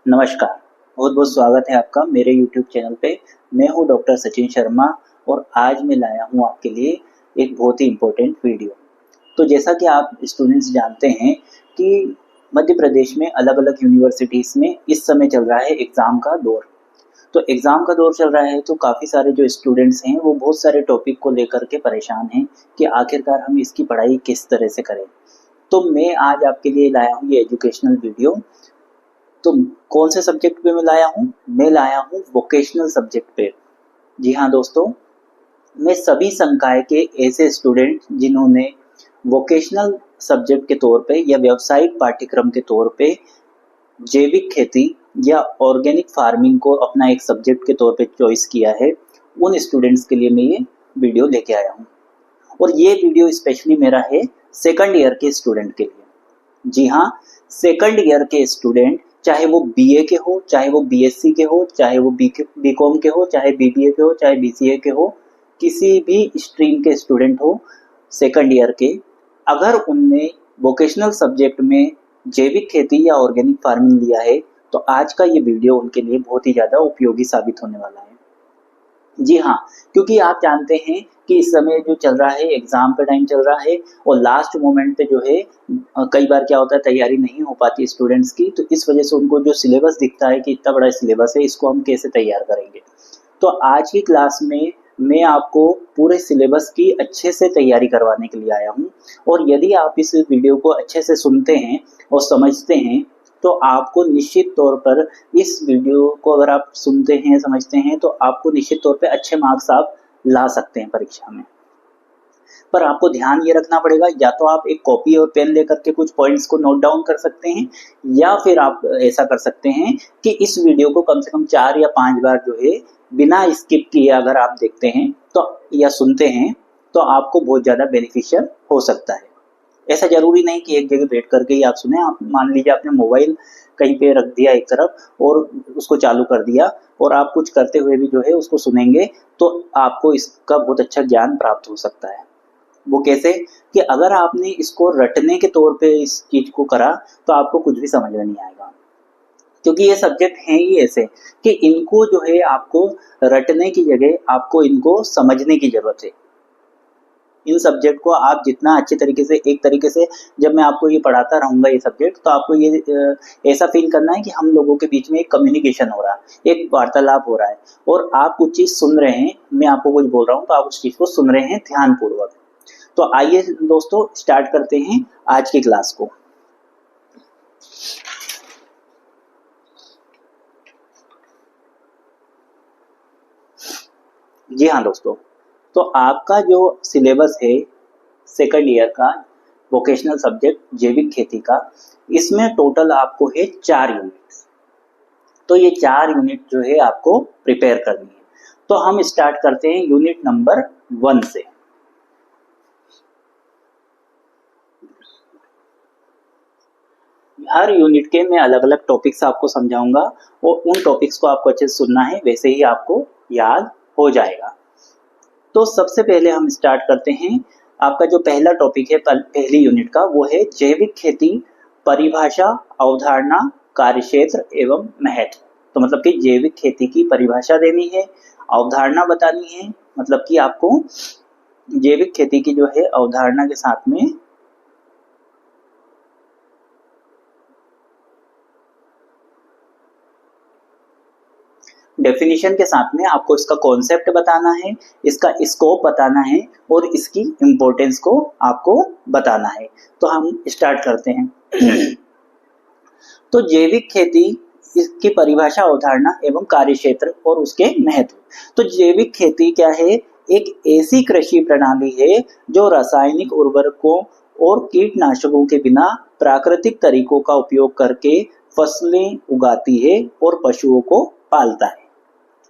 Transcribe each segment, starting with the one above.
नमस्कार, बहुत बहुत स्वागत है आपका मेरे YouTube चैनल पे। मैं हूँ डॉक्टर सचिन शर्मा और आज मैं लाया हूँ आपके लिए एक बहुत ही इम्पोर्टेंट वीडियो। तो जैसा कि आप स्टूडेंट्स जानते हैं कि मध्य प्रदेश में अलग अलग यूनिवर्सिटीज़ में इस समय चल रहा है एग्ज़ाम का दौर। तो एग्ज़ाम का दौर चल रहा है तो काफ़ी सारे जो स्टूडेंट्स हैं वो बहुत सारे टॉपिक को लेकर के परेशान हैं कि आखिरकार हम इसकी पढ़ाई किस तरह से करें। तो मैं आज आपके लिए लाया हूँ ये एजुकेशनल वीडियो। तो कौन से सब्जेक्ट पे मैं लाया हूँ? मैं लाया हूँ वोकेशनल सब्जेक्ट पे। जी हाँ दोस्तों, मैं सभी संकाय के ऐसे स्टूडेंट जिन्होंने वोकेशनल सब्जेक्ट के तौर पे या व्यावसायिक पाठ्यक्रम के तौर पे जैविक खेती या ऑर्गेनिक फार्मिंग को अपना एक सब्जेक्ट के तौर पे चॉइस किया है, उन स्टूडेंट्स के लिए मैं ये वीडियो लेके आया हूँ। और ये वीडियो स्पेशली मेरा है सेकंड ईयर के स्टूडेंट के लिए। जी हाँ, सेकंड ईयर के स्टूडेंट, चाहे वो बीए के हो, चाहे वो बीएससी के हो, चाहे वो बीकॉम के हो, चाहे बीबीए के हो, चाहे बीसीए के हो, किसी भी स्ट्रीम के स्टूडेंट हो सेकंड ईयर के, अगर उनने वोकेशनल सब्जेक्ट में जैविक खेती या ऑर्गेनिक फार्मिंग लिया है तो आज का ये वीडियो उनके लिए बहुत ही ज़्यादा उपयोगी साबित होने वाला है। जी हाँ, क्योंकि आप जानते हैं कि इस समय जो चल रहा है एग्ज़ाम का टाइम चल रहा है और लास्ट मोमेंट पे जो है कई बार क्या होता है तैयारी नहीं हो पाती स्टूडेंट्स की, तो इस वजह से उनको जो सिलेबस दिखता है कि इतना बड़ा सिलेबस है, इसको हम कैसे तैयार करेंगे। तो आज की क्लास में मैं आपको पूरे सिलेबस की अच्छे से तैयारी करवाने के लिए आया हूँ। और यदि आप इस वीडियो को अच्छे से सुनते हैं और समझते हैं तो आपको निश्चित तौर पर इस वीडियो को अगर आप सुनते हैं समझते हैं तो आपको निश्चित तौर पे अच्छे मार्क्स आप ला सकते हैं परीक्षा में। पर आपको ध्यान ये रखना पड़ेगा, या तो आप एक कॉपी और पेन लेकर के कुछ पॉइंट्स को नोट डाउन कर सकते हैं, या फिर आप ऐसा कर सकते हैं कि इस वीडियो को कम से कम 4 या 5 बार जो है बिना स्किप किए अगर आप देखते हैं तो या सुनते हैं तो आपको बहुत ज़्यादा बेनिफिशियल हो सकता है। ऐसा ज़रूरी नहीं कि एक जगह बैठ करके ही आप सुने। आप मान लीजिए आपने मोबाइल कहीं पे रख दिया एक तरफ और उसको चालू कर दिया और आप कुछ करते हुए भी जो है उसको सुनेंगे तो आपको इसका बहुत अच्छा ज्ञान प्राप्त हो सकता है। वो कैसे? कि अगर आपने इसको रटने के तौर पे इस चीज़ को करा तो आपको कुछ भी समझ में नहीं आएगा, क्योंकि ये सब्जेक्ट हैं ही ऐसे कि इनको जो है आपको रटने की जगह आपको इनको समझने की ज़रूरत है। इन सब्जेक्ट को आप जितना अच्छे तरीके से एक तरीके से जब मैं आपको ये पढ़ाता रहूँगा ये सब्जेक्ट, तो आपको ये ऐसा फील करना है कि हम लोगों के बीच में एक कम्युनिकेशन हो रहा है, एक वार्तालाप हो रहा है और आप कुछ चीज़ सुन रहे हैं, मैं आपको कुछ बोल रहा हूँ तो आप उस चीज़ को सुन रहे हैं ध्यानपूर्वक। तो आइए दोस्तों स्टार्ट करते हैं आज की क्लास को। जी हाँ दोस्तों, तो आपका जो सिलेबस है सेकंड ईयर का वोकेशनल सब्जेक्ट जैविक खेती का, इसमें टोटल आपको है 4 यूनिट। तो ये 4 यूनिट जो है आपको प्रिपेयर करनी है। तो हम स्टार्ट करते हैं यूनिट नंबर 1 से। हर यूनिट के मैं अलग अलग टॉपिक्स आपको समझाऊंगा और उन टॉपिक्स को आपको अच्छे से सुनना है, वैसे ही आपको याद हो जाएगा। तो सबसे पहले हम स्टार्ट करते हैं। आपका जो पहला टॉपिक है पहली यूनिट का, वो है जैविक खेती, परिभाषा, अवधारणा, कार्यक्षेत्र एवं महत्व। तो मतलब कि जैविक खेती की परिभाषा देनी है, अवधारणा बतानी है, मतलब कि आपको जैविक खेती की जो है अवधारणा के साथ में डेफिनेशन के साथ में आपको इसका कॉन्सेप्ट बताना है, इसका स्कोप बताना है और इसकी इम्पोर्टेंस को आपको बताना है। तो हम स्टार्ट करते हैं। तो जैविक खेती, इसकी परिभाषा, अवधारणा एवं कार्यक्षेत्र और उसके महत्व। तो जैविक खेती क्या है? एक ऐसी कृषि प्रणाली है जो रासायनिक उर्वरकों और कीटनाशकों के बिना प्राकृतिक तरीकों का उपयोग करके फसलें उगाती है और पशुओं को पालता है।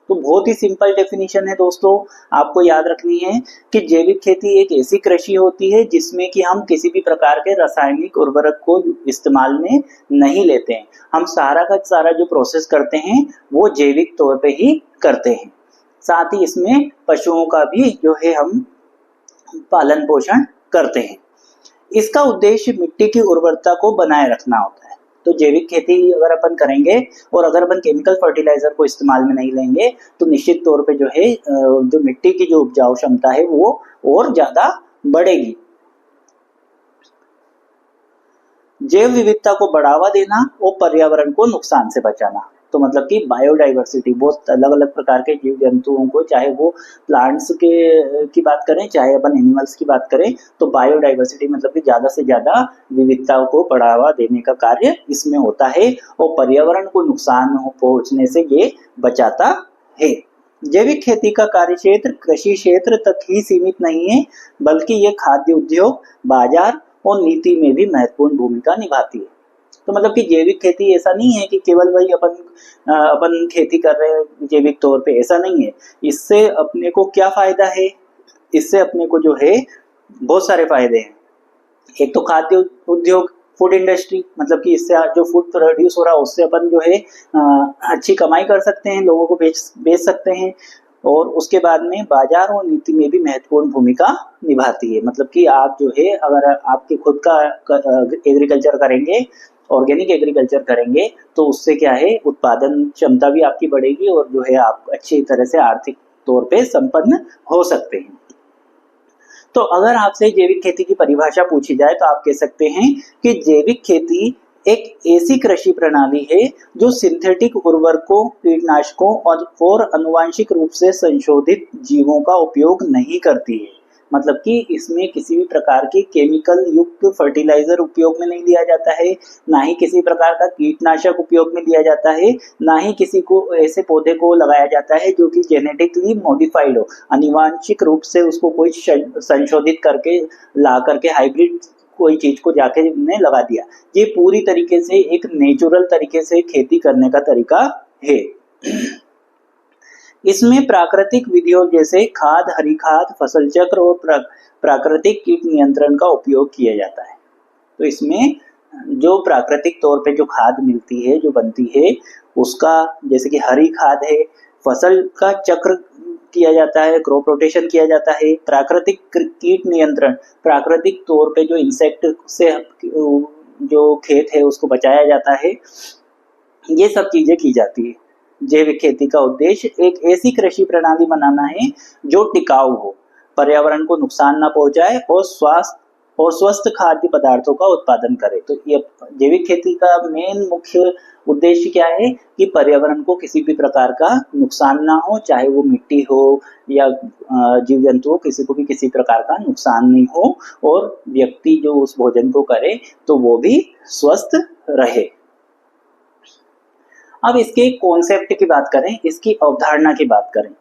तो बहुत ही सिंपल डेफिनेशन है दोस्तों, आपको याद रखनी है कि जैविक खेती एक ऐसी कृषि होती है जिसमें कि हम किसी भी प्रकार के रासायनिक उर्वरक को इस्तेमाल में नहीं लेते हैं। हम सारा का सारा जो प्रोसेस करते हैं वो जैविक तौर पे ही करते हैं। साथ ही इसमें पशुओं का भी जो है हम पालन पोषण करते हैं। इसका उद्देश्य मिट्टी की उर्वरता को बनाए रखना होता है। तो जैविक खेती अगर अपन करेंगे और अगर अपन केमिकल फर्टिलाइजर को इस्तेमाल में नहीं लेंगे तो निश्चित तौर पे जो है जो मिट्टी की जो उपजाऊ क्षमता है वो और ज्यादा बढ़ेगी। जैव विविधता को बढ़ावा देना और पर्यावरण को नुकसान से बचाना, तो मतलब कि बायोडाइवर्सिटी, बहुत अलग अलग प्रकार के जीव जंतुओं को, चाहे वो प्लांट्स के की बात करें चाहे अपन एनिमल्स की बात करें, तो बायोडाइवर्सिटी मतलब कि ज्यादा से ज्यादा विविधता को बढ़ावा देने का कार्य इसमें होता है और पर्यावरण को नुकसान पहुंचने से ये बचाता है। जैविक खेती का कार्य क्षेत्र कृषि क्षेत्र तक ही सीमित नहीं है, बल्कि ये खाद्य उद्योग, बाजार और नीति में भी महत्वपूर्ण भूमिका निभाती है। तो मतलब कि जैविक खेती ऐसा नहीं है कि केवल वही अपन खेती कर रहे हैं जैविक तौर पे, ऐसा नहीं है। इससे अपने को क्या फायदा है, इससे अपने को जो है बहुत सारे फायदे हैं। एक तो खाद्य उद्योग, फूड इंडस्ट्री, मतलब कि इससे जो फूड प्रोड्यूस हो रहा है उससे अपन जो है अच्छी कमाई कर सकते हैं, लोगों को बेच सकते हैं। और उसके बाद में बाजार और नीति में भी महत्वपूर्ण भूमिका निभाती है। मतलब कि आप जो है अगर आपके खुद का एग्रीकल्चर करेंगे, ऑर्गेनिक एग्रीकल्चर करेंगे, तो उससे क्या है उत्पादन क्षमता भी आपकी बढ़ेगी और जो है आप अच्छी तरह से आर्थिक तौर पे संपन्न हो सकते हैं। तो अगर आपसे जैविक खेती की परिभाषा पूछी जाए तो आप कह सकते हैं कि जैविक खेती एक ऐसी कृषि प्रणाली है जो सिंथेटिक उर्वरकों, कीटनाशकों और आनुवांशिक रूप से संशोधित जीवों का उपयोग नहीं करती है। मतलब कि इसमें किसी भी प्रकार की केमिकल युक्त फर्टिलाइजर उपयोग में नहीं लिया जाता है, ना ही किसी प्रकार का कीटनाशक उपयोग में लिया जाता है, ना ही किसी को ऐसे पौधे को लगाया जाता है जो कि जेनेटिकली मॉडिफाइड हो, आनुवांशिक रूप से उसको कोई संशोधित करके ला करके हाइब्रिड कोई चीज को जाके ने लगा दिया। ये पूरी तरीके से एक नेचुरल तरीके से खेती करने का तरीका है। इसमें प्राकृतिक विधियों जैसे खाद, हरी खाद, फसल चक्र और प्राकृतिक कीट नियंत्रण का उपयोग किया जाता है। तो इसमें जो प्राकृतिक तौर पे जो खाद मिलती है, जो बनती है, उसका जैसे कि हरी खाद है, फसल का चक्र किया जाता है, क्रॉप रोटेशन किया जाता है, प्राकृतिक कीट नियंत्रण, प्राकृतिक तौर पे जो इंसेक्ट से जो खेत है उसको बचाया जाता है, ये सब चीजें की जाती है। जैविक खेती का उद्देश्य एक ऐसी कृषि प्रणाली बनाना है जो टिकाऊ हो, पर्यावरण को नुकसान ना पहुंचाए और स्वस्थ खाद्य पदार्थों का उत्पादन करे। तो ये जैविक खेती का मेन मुख्य उद्देश्य क्या है कि पर्यावरण को किसी भी प्रकार का नुकसान ना हो, चाहे वो मिट्टी हो या जीव जंतु हो, किसी को भी किसी प्रकार का नुकसान नहीं हो और व्यक्ति जो उस भोजन को करे तो वो भी स्वस्थ रहे। अब इसके कॉन्सेप्ट की बात करें, इसकी अवधारणा की बात करें,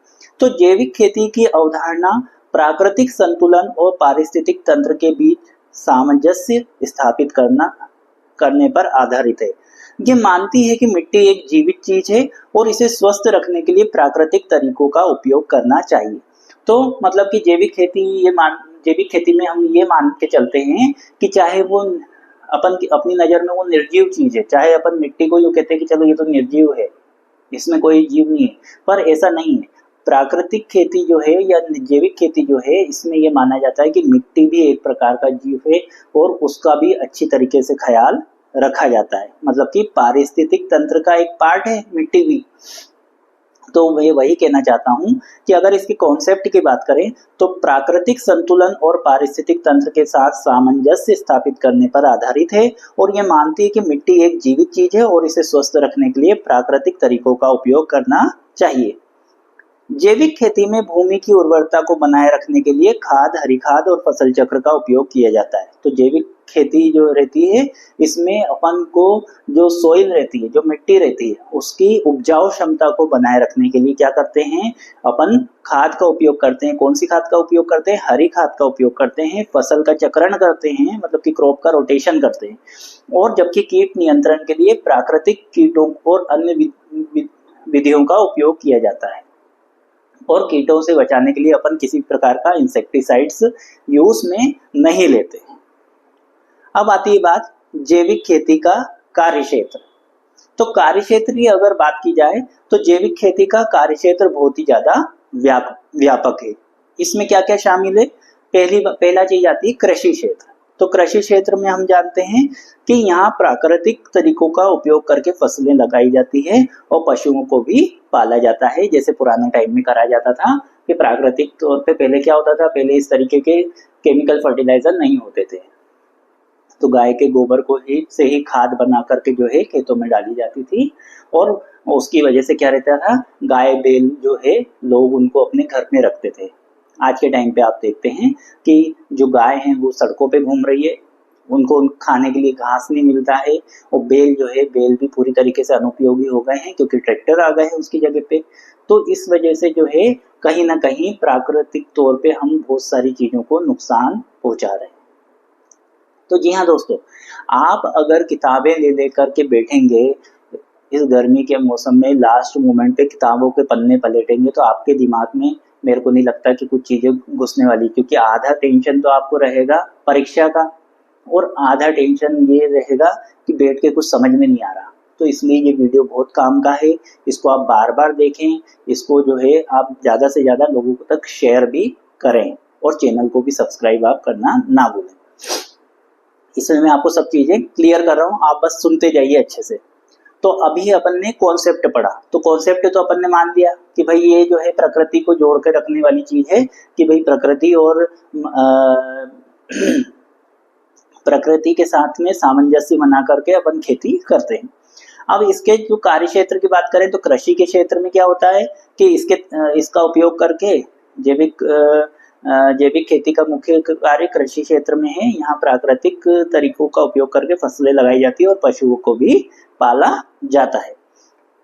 तो जैविक खेती की अवधारणा प्राकृतिक संतुलन और पारिस्थितिक तंत्र के बीच सामंजस्य स्थापित करने पर आधारित है। ये मानती है कि मिट्टी एक जीवित चीज है और इसे स्वस्थ रखने के लिए प्राकृतिक तरीकों का उपयोग करना चाहिए। तो मतलब कि जैविक खेती में हम ये मान के चलते हैं कि चाहे वो अपनी नजर में वो निर्जीव चीज है, चाहे अपन मिट्टी को यूं कहते हैं कि चलो ये तो निर्जीव है, इसमें कोई जीव नहीं है, पर ऐसा नहीं है। प्राकृतिक खेती जो है या जैविक खेती जो है, इसमें ये माना जाता है कि मिट्टी भी एक प्रकार का जीव है और उसका भी अच्छी तरीके से ख्याल रखा जाता है। मतलब कि पारिस्थितिक तंत्र का एक पार्ट है मिट्टी भी। तो मैं वही कहना चाहता हूं कि अगर इसके कॉन्सेप्ट की बात करें तो प्राकृतिक संतुलन और पारिस्थितिक तंत्र के साथ सामंजस्य स्थापित करने पर आधारित है और यह मानती है कि मिट्टी एक जीवित चीज है और इसे स्वस्थ रखने के लिए प्राकृतिक तरीकों का उपयोग करना चाहिए। जैविक खेती में भूमि की उर्वरता को बनाए रखने के लिए खाद, हरी खाद और फसल चक्र का उपयोग किया जाता है। तो जैविक खेती जो रहती है इसमें अपन को जो सोइल रहती है, जो मिट्टी रहती है, उसकी उपजाऊ क्षमता को बनाए रखने के लिए क्या करते हैं, अपन खाद का उपयोग करते हैं। कौन सी खाद का उपयोग करते हैं? हरी खाद का उपयोग करते हैं। फसल का चक्रण करते हैं, मतलब कि क्रॉप का रोटेशन करते हैं। और जबकि कीट नियंत्रण के लिए प्राकृतिक कीटों और अन्य विधियों का उपयोग किया जाता है। और कीटों से बचाने के लिए अपन किसी प्रकार का इंसेक्टिसाइड्स यूज में नहीं लेते। अब आती है बात जैविक खेती का कार्यक्षेत्र। तो कार्यक्षेत्र की अगर बात की जाए तो जैविक खेती का कार्यक्षेत्र बहुत ही ज्यादा व्यापक है। इसमें क्या क्या शामिल है? पहला चीज आती है कृषि क्षेत्र। तो कृषि क्षेत्र में हम जानते हैं कि यहाँ प्राकृतिक तरीकों का उपयोग करके फसलें लगाई जाती है और पशुओं को भी पाला जाता है, जैसे पुराने टाइम में करा जाता था कि प्राकृतिक तौर पे पहले क्या होता था, पहले इस तरीके के केमिकल फर्टिलाइजर नहीं होते थे, तो गाय के गोबर को ही से ही खाद बना करके जो है खेतों में डाली जाती थी। और उसकी वजह से क्या रहता था, गाय बैल जो है लोग उनको अपने घर में रखते थे। आज के टाइम पे आप देखते हैं कि जो गाय है वो सड़कों पे घूम रही है, उनको खाने के लिए घास नहीं मिलता है, और बैल जो है बैल भी पूरी तरीके से अनुपयोगी हो गए हैं क्योंकि ट्रैक्टर आ गए हैं उसकी जगह पे। तो इस वजह से जो है कहीं ना कहीं प्राकृतिक तौर पे हम बहुत सारी चीजों को नुकसान पहुंचा रहे हैं। तो जी हाँ दोस्तों, आप अगर किताबें ले लेकर के बैठेंगे इस गर्मी के मौसम में, लास्ट मोमेंट पे किताबों के पन्ने पलटेंगे, तो आपके दिमाग में मेरे को नहीं लगता कि कुछ चीजें घुसने वाली, क्योंकि आधा टेंशन तो आपको रहेगा परीक्षा का और आधा टेंशन ये रहेगा कि बैठ के कुछ समझ में नहीं आ रहा। तो इसलिए ये वीडियो बहुत काम का है, इसको आप बार बार देखें, इसको जो है आप ज़्यादा से ज़्यादा लोगों तक शेयर भी करें और चैनल को भी सब्सक्राइब आप करना ना भूलें। इसमें मैं आपको सब चीज़ें क्लियर कर रहा हूँ, आप बस सुनते जाइए अच्छे से। तो अभी अपन ने कॉन्सेप्ट पढ़ा, तो कॉन्सेप्ट तो अपन ने मान लिया कि भाई ये जो है प्रकृति को जोड़ के रखने वाली चीज है, कि भाई प्रकृति और प्रकृति के साथ में सामंजस्य बना करके अपन खेती करते हैं। अब इसके जो कार्य क्षेत्र की बात करें तो कृषि के क्षेत्र में क्या होता है कि इसका उपयोग करके जैविक खेती का मुख्य कार्य कृषि क्षेत्र में है। यहाँ प्राकृतिक तरीकों का उपयोग करके फसलें लगाई जाती है और पशुओं को भी पाला जाता है।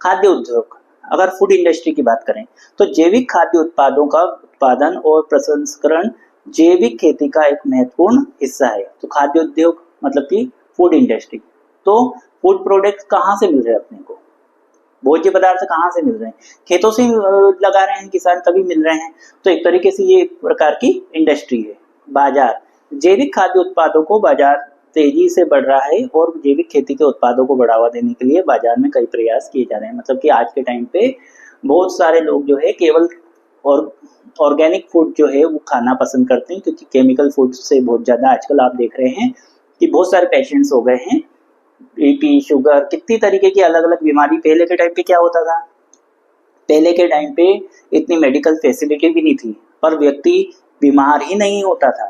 खाद्य उद्योग, अगर फूड इंडस्ट्री की बात करें तो जैविक खाद्य उत्पादों का उत्पादन और प्रसंस्करण जैविक खेती का एक महत्वपूर्ण हिस्सा है। तो खाद्य उद्योग मतलब कि फूड इंडस्ट्री, तो फूड प्रोडक्ट्स कहाँ से मिल रहे हैं अपने को, भोज्य पदार्थ कहाँ से मिल रहे हैं, खेतों से लगा रहे हैं किसान तभी मिल रहे हैं। तो एक तरीके से ये एक प्रकार की इंडस्ट्री है। बाजार, जैविक खाद्य उत्पादों को बाजार तेजी से बढ़ रहा है और जैविक खेती के उत्पादों को बढ़ावा देने के लिए बाजार में कई प्रयास किए जा रहे हैं। मतलब कि आज के टाइम पे बहुत सारे लोग जो है केवल और ऑर्गेनिक फूड जो है वो खाना पसंद करते हैं, क्योंकि केमिकल फूड से बहुत ज्यादा आजकल आप देख रहे हैं कि बहुत सारे पेशेंट्स हो गए हैं, बीपी, शुगर, कितनी तरीके की अलग अलग बीमारी। पहले के टाइम पे क्या होता था, पहले के टाइम पे इतनी मेडिकल फैसिलिटी भी नहीं थी, पर व्यक्ति बीमार ही नहीं होता था।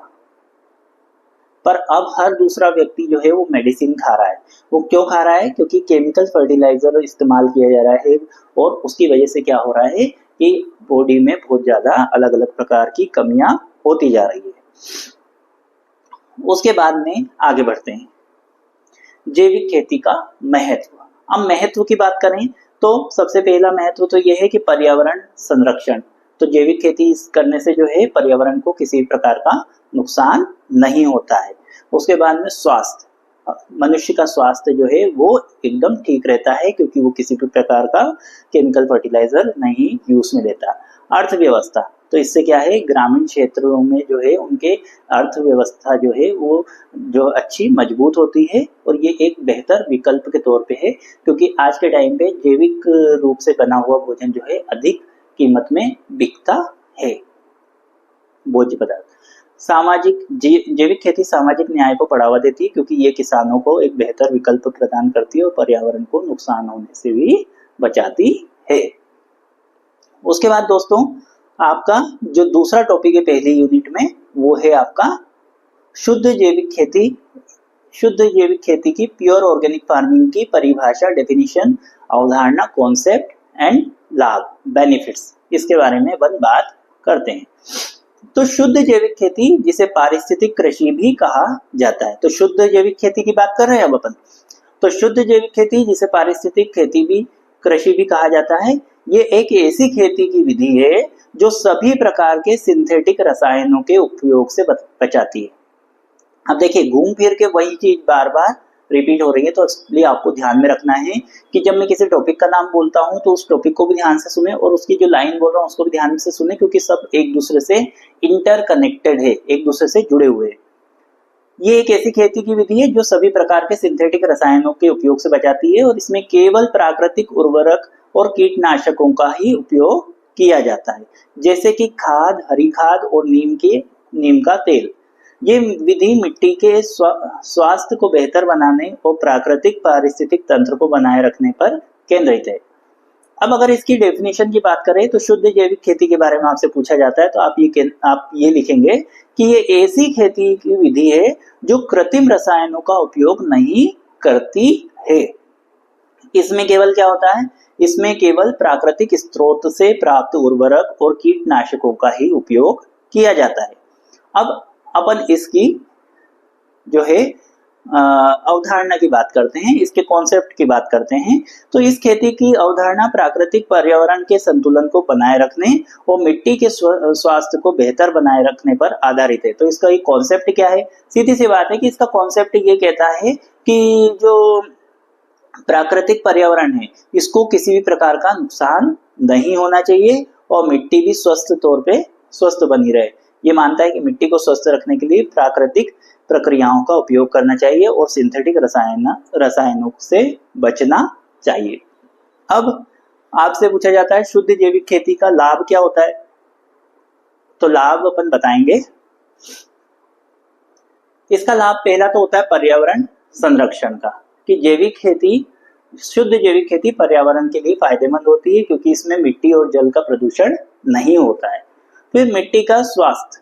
पर अब हर दूसरा व्यक्ति जो है वो मेडिसिन खा रहा है। वो क्यों खा रहा है, क्योंकि केमिकल फर्टिलाइजर इस्तेमाल किया जा रहा है और उसकी वजह से क्या हो रहा है कि बॉडी में बहुत ज्यादा अलग अलग प्रकार की कमियां होती जा रही है। उसके बाद में आगे बढ़ते हैं, जैविक खेती का महत्व। अब महत्व की बात करें तो सबसे पहला महत्व तो यह है कि पर्यावरण संरक्षण। तो जैविक खेती करने से जो है पर्यावरण को किसी प्रकार का नुकसान नहीं होता है। उसके बाद में स्वास्थ्य, मनुष्य का स्वास्थ्य जो है वो एकदम ठीक रहता है, क्योंकि वो किसी भी प्रकार का केमिकल फर्टिलाइजर नहीं यूज में लेता। अर्थव्यवस्था, तो इससे क्या है, ग्रामीण क्षेत्रों में जो है उनके अर्थव्यवस्था जो है वो जो अच्छी मजबूत होती है, और ये एक बेहतर विकल्प के तौर पे है, क्योंकि आज के टाइम पे जैविक रूप से बना हुआ भोजन जो है अधिक कीमत में बिकता है, भोज्य पदार्थ। सामाजिक, जैविक खेती सामाजिक न्याय को बढ़ावा देती है, क्योंकि ये किसानों को एक बेहतर विकल्प प्रदान करती है और पर्यावरण को नुकसान होने से भी बचाती है। उसके बाद दोस्तों आपका जो दूसरा टॉपिक है पहली यूनिट में, वो है आपका शुद्ध जैविक खेती। शुद्ध जैविक खेती की, प्योर ऑर्गेनिक फार्मिंग की परिभाषा, डेफिनेशन, अवधारणा, कॉन्सेप्ट एंड लाभ, बेनिफिट्स, इसके बारे में अपन बात करते हैं। तो शुद्ध जैविक खेती जिसे पारिस्थितिक कृषि भी कहा जाता है। तो शुद्ध जैविक खेती की बात कर रहे हैं अब अपन। तो शुद्ध जैविक खेती जिसे पारिस्थितिक खेती भी, कृषि भी कहा जाता है, ये एक ऐसी खेती की विधि है जो सभी प्रकार के सिंथेटिक रसायनों के उपयोग से बचाती है। अब देखिए घूम फिर के वही चीज बार बार रिपीट हो रही है, तो इसलिए आपको ध्यान में रखना है कि जब मैं किसी टॉपिक का नाम बोलता हूं तो उस टॉपिक को भी ध्यान से सुने और उसकी जो लाइन बोल रहा हूं उसको भी ध्यान से सुने, क्योंकि सब एक दूसरे से इंटरकनेक्टेड है, एक दूसरे से जुड़े हुए हैं। ये एक ऐसी खेती की विधि है जो सभी प्रकार के सिंथेटिक रसायनों के उपयोग से बचाती है और इसमें केवल प्राकृतिक उर्वरक और कीटनाशकों का ही उपयोग किया जाता है, जैसे कि खाद, हरी खाद और नीम का तेल। ये विधि मिट्टी के स्वास्थ्य को बेहतर बनाने और प्राकृतिक पारिस्थितिक तंत्र को बनाए रखने पर केंद्रित है। अब अगर इसकी डेफिनेशन की बात करें तो शुद्ध जैविक खेती के बारे में आपसे पूछा जाता है तो आप ये लिखेंगे कि ये ऐसी खेती की विधि है जो कृत्रिम रसायनों का उपयोग नहीं करती है। इसमें केवल क्या होता है, इसमें केवल प्राकृतिक स्रोत से प्राप्त उर्वरक और कीटनाशकों का ही उपयोग किया जाता है। अब अपन इसकी जो है अवधारणा की बात करते हैं, इसके कॉन्सेप्ट की बात करते हैं। तो इस खेती की अवधारणा प्राकृतिक पर्यावरण के संतुलन को बनाए रखने और मिट्टी के स्वास्थ्य को बेहतर बनाए रखने पर आधारित है। तो इसका एक कॉन्सेप्ट क्या है, सीधी सी बात है कि इसका कॉन्सेप्ट ये कहता है कि जो प्राकृतिक पर्यावरण है इसको किसी भी प्रकार का नुकसान नहीं होना चाहिए और मिट्टी भी स्वस्थ तौर पे स्वस्थ बनी रहे। ये मानता है कि मिट्टी को स्वस्थ रखने के लिए प्राकृतिक प्रक्रियाओं का उपयोग करना चाहिए और सिंथेटिक रसायनों से बचना चाहिए। अब आपसे पूछा जाता है शुद्ध जैविक खेती का लाभ क्या होता है, तो लाभ अपन बताएंगे। इसका लाभ पहला तो होता है पर्यावरण संरक्षण का, कि जैविक खेती शुद्ध जैविक खेती पर्यावरण के लिए फायदेमंद होती है क्योंकि इसमें मिट्टी और जल का प्रदूषण नहीं होता है। फिर मिट्टी का स्वास्थ्य,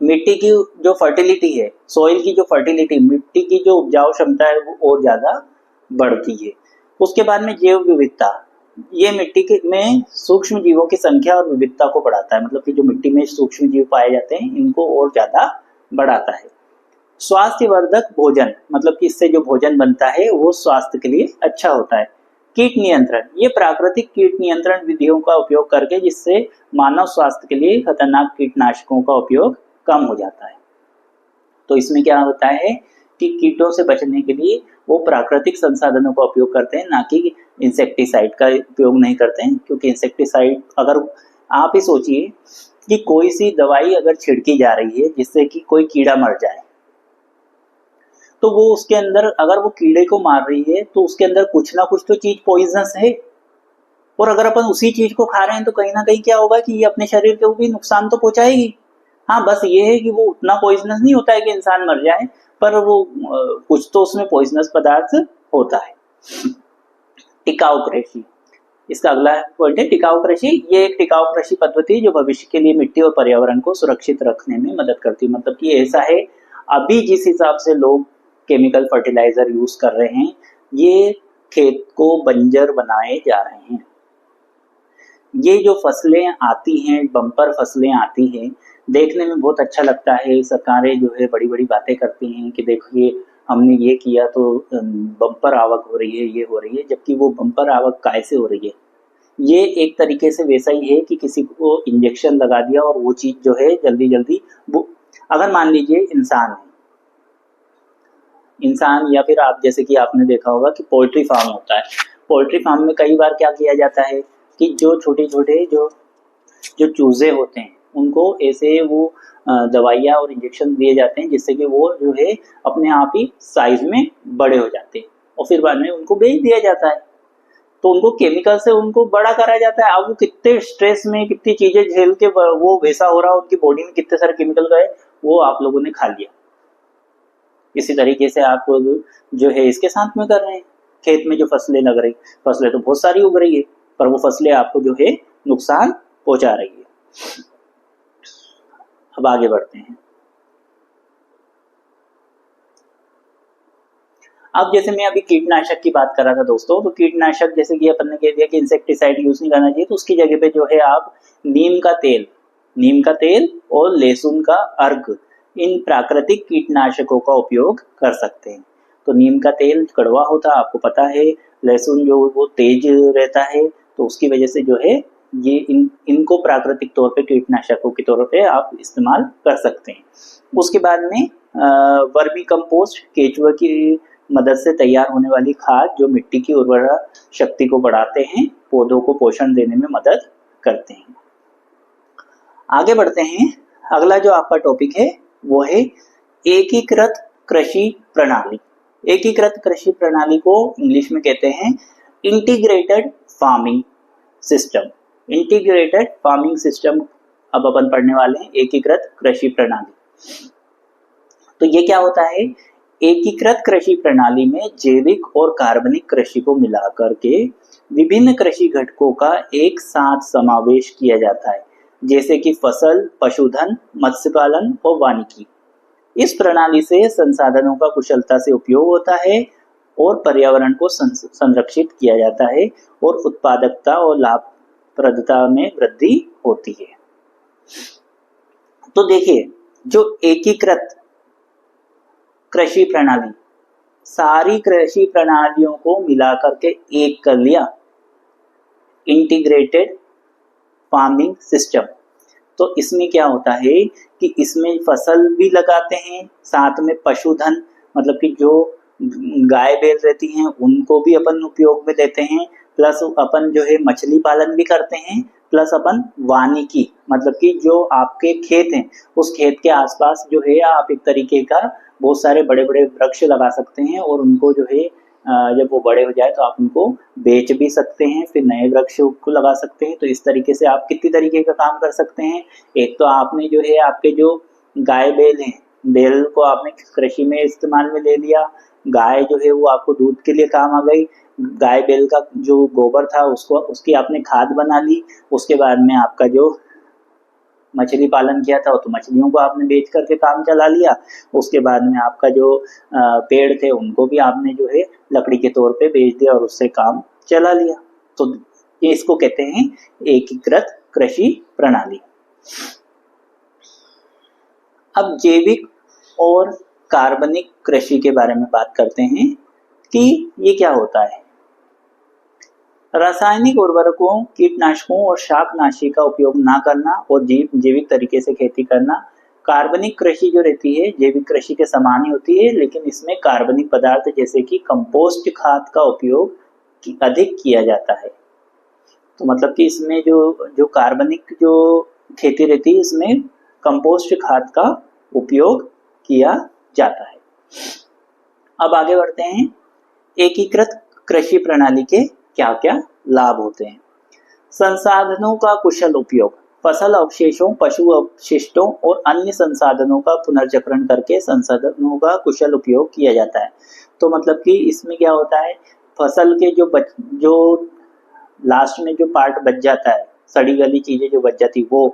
मिट्टी की जो फर्टिलिटी है, सॉइल की जो फर्टिलिटी, मिट्टी की जो उपजाऊ क्षमता है वो और ज्यादा बढ़ती है। उसके बाद में जैव विविधता, ये मिट्टी के में सूक्ष्म जीवों की संख्या और विविधता को बढ़ाता है, मतलब कि जो मिट्टी में सूक्ष्म जीव पाए जाते हैं इनको और ज्यादा बढ़ाता है। स्वास्थ्यवर्धक भोजन, मतलब कि इससे जो भोजन बनता है वो स्वास्थ्य के लिए अच्छा होता है। कीट नियंत्रण, ये प्राकृतिक कीट नियंत्रण विधियों का उपयोग करके जिससे मानव स्वास्थ्य के लिए खतरनाक कीटनाशकों का उपयोग कम हो जाता है। तो इसमें क्या होता है कि कीटों से बचने के लिए वो प्राकृतिक संसाधनों का उपयोग करते हैं, ना कि इंसेक्टिसाइड का उपयोग नहीं करते हैं। क्योंकि इंसेक्टिसाइड, अगर आप ही सोचिए कि कोई सी दवाई अगर छिड़की जा रही है जिससे कि कोई कीड़ा मर जाए, तो वो उसके अंदर अगर वो कीड़े को मार रही है तो उसके अंदर कुछ ना कुछ तो चीज पॉइजनस है, और अगर अपन उसी चीज को खा रहे हैं तो कहीं ना कहीं क्या होगा कि ये अपने शरीर को भी नुकसान तो पहुंचाएगी। हाँ, बस ये है कि वो उतना पॉइजनस नहीं होता है कि इंसान मर जाए, पर वो कुछ तो उसमें पॉइजनस पदार्थ होता है। टिकाऊ कृषि, इसका अगला पॉइंट है टिकाऊ कृषि। ये एक टिकाऊ कृषि पद्धति जो भविष्य के लिए मिट्टी और पर्यावरण को सुरक्षित रखने में मदद करती है। मतलब कि ऐसा है, अभी जिस हिसाब से लोग केमिकल फर्टिलाइजर यूज कर रहे हैं, ये खेत को बंजर बनाए जा रहे हैं। ये जो फसलें आती हैं, बम्पर फसलें आती हैं, देखने में बहुत अच्छा लगता है। सरकारें जो है बड़ी बड़ी बातें करती हैं कि देखिए हमने ये किया तो बम्पर आवक हो रही है, ये हो रही है, जबकि वो बम्पर आवक कैसे हो रही है? ये एक तरीके से वैसा ही है कि किसी को इंजेक्शन लगा दिया और वो चीज जो है जल्दी जल्दी वो, अगर मान लीजिए इंसान या फिर आप, जैसे कि आपने देखा होगा कि पोल्ट्री फार्म होता है, पोल्ट्री फार्म में कई बार क्या किया जाता है कि जो छोटे छोटे जो चूजे होते हैं उनको ऐसे वो दवाइयाँ और इंजेक्शन दिए जाते हैं जिससे कि वो जो है अपने आप ही साइज में बड़े हो जाते हैं और फिर बाद में उनको बेच दिया जाता है। तो उनको केमिकल से उनको बड़ा करा जाता है। अब वो कितने स्ट्रेस में कितनी चीजें झेल के वो वैसा हो रहा है, उनकी बॉडी में कितने सारे केमिकल गए, वो आप लोगों ने खा लिया। इसी तरीके से आप जो है इसके साथ में कर रहे हैं, खेत में जो फसलें लग रही, फसलें तो बहुत सारी उग रही है पर वो फसलें आपको जो है नुकसान पहुंचा रही है। अब आगे बढ़ते हैं। अब जैसे मैं अभी कीटनाशक की बात कर रहा था दोस्तों, तो कीटनाशक जैसे कि अपन ने कह दिया कि इंसेक्टिसाइड यूज नहीं करना चाहिए, तो उसकी जगह पे जो है आप नीम का तेल और लहसुन का अर्क, इन प्राकृतिक कीटनाशकों का उपयोग कर सकते हैं। तो नीम का तेल कड़वा होता है आपको पता है, लहसुन जो वो तेज रहता है, तो उसकी वजह से जो है ये इनको प्राकृतिक तौर पे कीटनाशकों के तौर पे आप इस्तेमाल कर सकते हैं। उसके बाद में वर्मी कंपोस्ट, केचुआ की मदद से तैयार होने वाली खाद जो मिट्टी की उर्वरा शक्ति को बढ़ाते हैं, पौधों को पोषण देने में मदद करते हैं। आगे बढ़ते हैं। अगला जो आपका टॉपिक है वो है एकीकृत कृषि प्रणाली। एकीकृत कृषि प्रणाली को इंग्लिश में कहते हैं integrated farming system. Integrated farming system अब अपन पढ़ने वाले हैं, एकीकृत कृषि प्रणाली। तो ये क्या होता है, एकीकृत कृषि प्रणाली में जैविक और कार्बनिक कृषि को मिलाकर के विभिन्न कृषि घटकों का एक साथ समावेश किया जाता है, जैसे कि फसल, पशुधन, मत्स्य पालन और वानिकी। इस प्रणाली से संसाधनों का कुशलता से उपयोग होता है और पर्यावरण को संरक्षित किया जाता है और उत्पादकता और लाभप्रदता में वृद्धि होती है। तो देखिए, जो एकीकृत कृषि प्रणाली सारी कृषि प्रणालियों को मिलाकर के एक कर लिया, इंटीग्रेटेड फार्मिंग सिस्टम। तो इसमें क्या होता है कि इसमें फसल भी लगाते हैं, साथ में पशुधन मतलब कि जो गाय बैल रहती हैं उनको भी अपन उपयोग में लेते हैं, प्लस अपन जो है मछली पालन भी करते हैं, प्लस अपन वानिकी मतलब कि जो आपके खेत हैं उस खेत के आसपास जो है आप एक तरीके का बहुत सारे बड़े बड़े वृक्ष लगा सकते हैं और उनको जो है जब वो बड़े हो जाए तो आप उनको बेच भी सकते हैं, फिर नए वृक्ष को लगा सकते हैं। तो इस तरीके से आप कितनी तरीके का काम कर सकते हैं। एक तो आपने जो है आपके जो गाय बैल हैं, बैल को आपने कृषि में इस्तेमाल में ले लिया, गाय जो है वो आपको दूध के लिए काम आ गई, गाय बैल का जो गोबर था उसको उसकी आपने खाद बना ली, उसके बाद में आपका जो मछली पालन किया था तो मछलियों को आपने बेच करके काम चला लिया, उसके बाद में आपका जो पेड़ थे उनको भी आपने जो है लकड़ी के तौर पे बेच दिया और उससे काम चला लिया। तो ये इसको कहते हैं एकीकृत कृषि प्रणाली। अब जैविक और कार्बनिक कृषि के बारे में बात करते हैं कि ये क्या होता है। रासायनिक उर्वरकों, कीटनाशकों और शाकनाशी का उपयोग ना करना और जैविक तरीके से खेती करना। कार्बनिक कृषि जो रहती है जैविक कृषि के समान ही होती है, लेकिन इसमें कार्बनिक पदार्थ जैसे कि कंपोस्ट खाद का उपयोग अधिक किया जाता है। तो मतलब कि इसमें जो कार्बनिक जो खेती रहती है इसमें कंपोस्ट खाद का उपयोग किया जाता है। अब आगे बढ़ते हैं, एकीकृत कृषि प्रणाली के क्या क्या लाभ होते हैं। संसाधनों का कुशल उपयोग, फसल अवशेषों, पशु अपशिष्टों और अन्य संसाधनों का पुनर्चक्रण करके संसाधनों का कुशल उपयोग किया जाता है। तो मतलब कि इसमें क्या होता है, फसल के जो लास्ट में जो पार्ट बच जाता है, सड़ी गली चीजें जो बच जाती वो,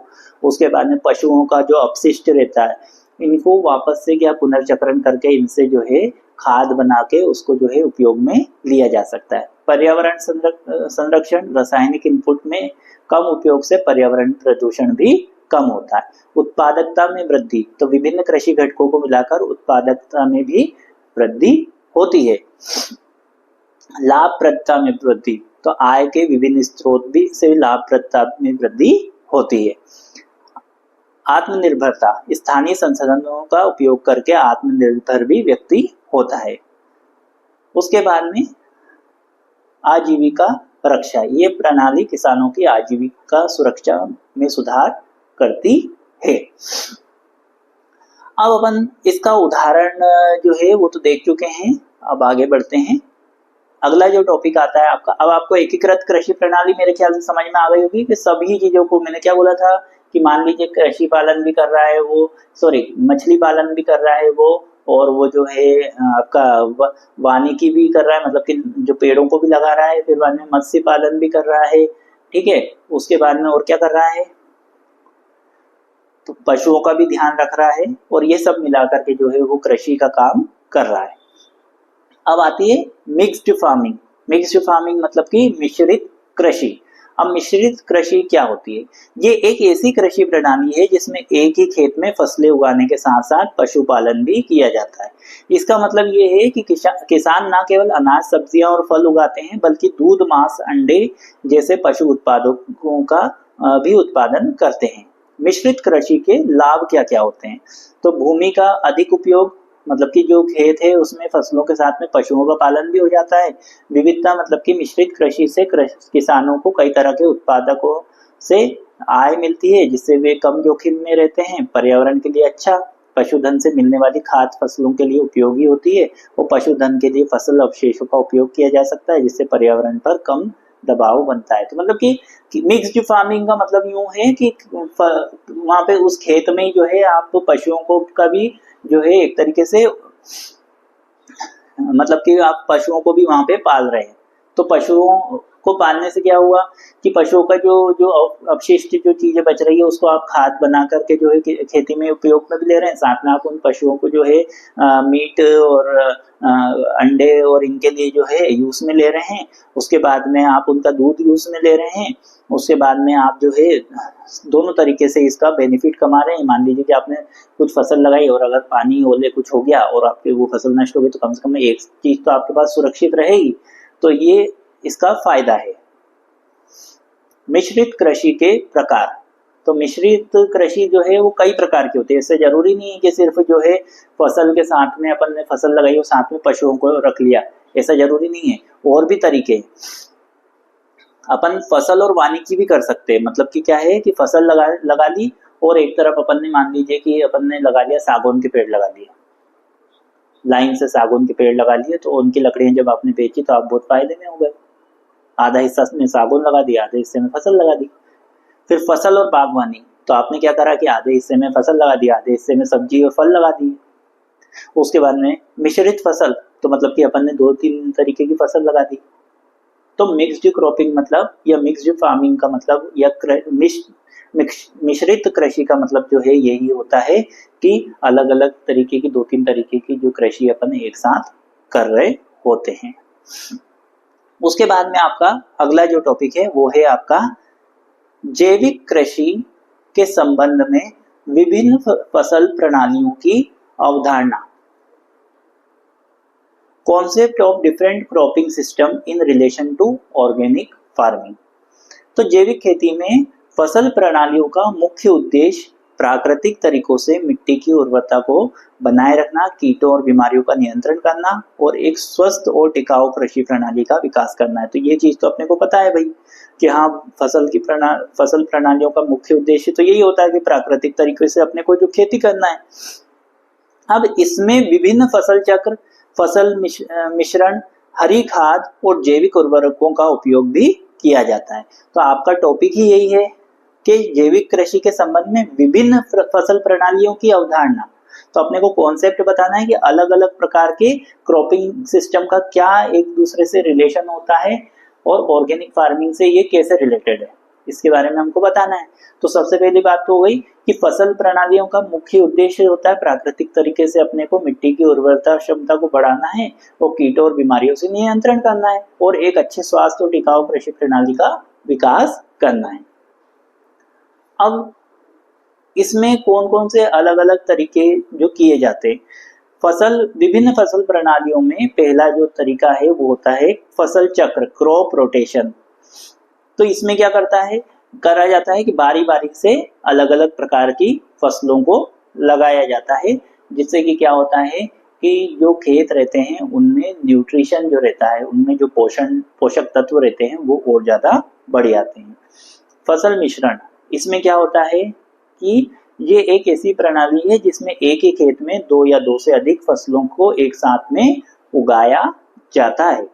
उसके बाद में पशुओं का जो अपशिष्ट रहता है इनको वापस से क्या पुनर्चक्रण करके इनसे जो है खाद बना के उसको जो है उपयोग में लिया जा सकता है। पर्यावरण संरक्षण, रासायनिक इनपुट में कम उपयोग से पर्यावरण प्रदूषण भी कम होता है। उत्पादकता में वृद्धि, तो विभिन्न कृषि घटकों को मिलाकर उत्पादकता में भी वृद्धि होती है। लाभप्रदता में वृद्धि, तो आय के विभिन्न स्रोत भी से लाभप्रदता में वृद्धि होती है। आत्मनिर्भरता, स्थानीय संसाधनों का उपयोग करके आत्मनिर्भर भी व्यक्ति होता है। उसके बाद में आजीविका रक्षा, ये प्रणाली किसानों की आजीविका सुरक्षा में सुधार करती है। अब अपन इसका उदाहरण जो है वो तो देख चुके हैं, अब आगे बढ़ते हैं। अगला जो टॉपिक आता है आपका, अब आपको एकीकृत कृषि प्रणाली मेरे ख्याल से समझ में आ गई होगी कि सभी चीजों को, मैंने क्या बोला था कि मान लीजिए कृषि पालन भी कर रहा है वो, मछली पालन भी कर रहा है वो, और वो जो है आपका वानिकी भी कर रहा है, मतलब कि जो पेड़ों को भी लगा रहा है, फिर बाद में मत्स्य पालन भी कर रहा है, ठीक है। उसके बाद में और क्या कर रहा है, तो पशुओं का भी ध्यान रख रहा है, और ये सब मिलाकर के जो है वो कृषि का काम कर रहा है। अब आती है मिक्स्ड फार्मिंग। मिक्स्ड फार्मिंग मतलब कि मिश्रित कृषि। अब मिश्रित कृषि क्या होती है, ये एक ऐसी कृषि प्रणाली है जिसमें एक ही खेत में फसलें उगाने के साथ साथ पशुपालन भी किया जाता है। इसका मतलब ये है कि किसान न केवल अनाज, सब्जियां और फल उगाते हैं, बल्कि दूध, मांस, अंडे जैसे पशु उत्पादों का भी उत्पादन करते हैं। मिश्रित कृषि के लाभ क्या क्या होते हैं, तो भूमि का अधिक उपयोग, मतलब कि जो खेत है उसमें फसलों के साथ में पशुओं का पालन भी हो जाता है। विविधता, मतलब कि मिश्रित कृषि से किसानों को कई तरह के उत्पादकों से आय मिलती है जिससे वे कम जोखिम में रहते हैं। पर्यावरण के लिए अच्छा, पशुधन से मिलने वाली खाद फसलों के लिए उपयोगी होती है और पशुधन के लिए फसल अवशेषों का उपयोग किया जा सकता है जिससे पर्यावरण पर कम दबाव बनता है। तो मतलब कि मिक्स्ड फार्मिंग का मतलब यूं है कि वहां पे उस खेत में जो है आप पशुओं को का भी जो है एक तरीके से मतलब कि आप पशुओं को भी वहां पे पाल रहे हैं। तो पशुओं को पालने से क्या हुआ कि पशुओं का जो जो अपशिष्ट जो चीजें बच रही है उसको आप खाद बना करके जो है खेती में उपयोग में भी ले रहे हैं, साथ में आप उन पशुओं को जो है मीट और अंडे और इनके लिए जो है यूज में ले रहे हैं। उसके बाद में आप उनका दूध यूज में ले रहे हैं। उसके बाद में आप जो है दोनों तरीके से इसका बेनिफिट कमा रहे हैं। मान लीजिए कि आपने कुछ फसल लगाई और अगर पानी ओले कुछ हो गया और आपकी वो फसल नष्ट हो गई तो कम से कम एक चीज तो आपके पास सुरक्षित रहेगी। तो ये इसका फायदा है। मिश्रित कृषि के प्रकार। तो मिश्रित कृषि जो है वो कई प्रकार की होती है। इससे जरूरी नहीं है कि सिर्फ जो है फसल के साथ में अपन ने फसल लगाई और साथ में पशुओं को रख लिया, ऐसा जरूरी नहीं है। और भी तरीके हैं। अपन फसल और वानिकी भी कर सकते हैं। मतलब कि क्या है कि फसल लगा ली और एक तरफ अपन ने मान लीजिए कि अपन ने लगा लिया सागौन के पेड़ लगा दिए, लाइन से सागौन के पेड़ लगा लिए, तो उनकी लकड़ियां जब आपने बेची तो आप बहुत फायदे में हो गए। आधा हिस्सा में सागौन लगा दिया, आधे हिस्से में फसल लगा दी। फिर फसल और बागवानी, तो आपने क्या करा कि आधे हिस्से में फसल लगा दिया, आधे हिस्से में सब्जी और फल लगा दिए। उसके बाद में मिश्रित फसल, तो मतलब कि अपन ने 2-3 तरीके की फसल लगा दी। तो मिक्स्ड क्रॉपिंग मतलब या मिक्स्ड फार्मिंग का मतलब या मिश्रित कृषि का मतलब जो है यही होता है कि अलग अलग तरीके की 2-3 तरीके की जो कृषि अपन एक साथ कर रहे होते हैं। उसके बाद में आपका अगला जो टॉपिक है वो है आपका जैविक कृषि के संबंध में विभिन्न फसल प्रणालियों की अवधारणा। Concept of different cropping system in relation to organic farming. तो जैविक खेती में फसल प्रणालियों का मुख्य उद्देश्य प्राकृतिक तरीकों से मिट्टी की उर्वरता को बनाए रखना, कीटों और बीमारियों का नियंत्रण करना और एक स्वस्थ और टिकाऊ कृषि प्रणाली का विकास करना है। तो ये चीज तो अपने को पता है भाई कि हाँ फसल प्रणालियों का मुख्य उद्देश्य तो यही होता है कि प्राकृतिक तरीके से अपने को जो खेती करना है। अब इसमें विभिन्न फसल चक्र, फसल मिश्रण, हरी खाद और जैविक उर्वरकों का उपयोग भी किया जाता है। तो आपका टॉपिक ही यही है कि जैविक कृषि के संबंध में विभिन्न फसल प्रणालियों की अवधारणा। तो अपने को कॉन्सेप्ट बताना है कि अलग अलग प्रकार के क्रॉपिंग सिस्टम का क्या एक दूसरे से रिलेशन होता है और ऑर्गेनिक फार्मिंग से ये कैसे रिलेटेड है, इसके बारे में हमको बताना है। तो सबसे पहली बात तो हो गई कि फसल प्रणालियों का मुख्य उद्देश्य होता है प्राकृतिक तरीके से अपने को मिट्टी की उर्वरता क्षमता को बढ़ाना है और कीटों और बीमारियों से नियंत्रण करना है और एक अच्छे स्वास्थ्य और टिकाऊ कृषि प्रणाली का विकास करना है। अब इसमें कौन कौन से अलग अलग तरीके जो किए जाते हैं विभिन्न फसल प्रणालियों में, पहला जो तरीका है वो होता है फसल चक्र, क्रॉप रोटेशन। तो इसमें क्या करा जाता है कि बारी बारी से अलग अलग प्रकार की फसलों को लगाया जाता है, जिससे कि क्या होता है कि जो खेत रहते हैं उनमें न्यूट्रिशन जो रहता है, उनमें जो पोषक तत्व रहते हैं वो और ज्यादा बढ़ जाते हैं। फसल मिश्रण, इसमें क्या होता है कि ये एक ऐसी प्रणाली है जिसमें एक ही खेत में 2 या 2 से अधिक फसलों को एक साथ में उगाया जाता है।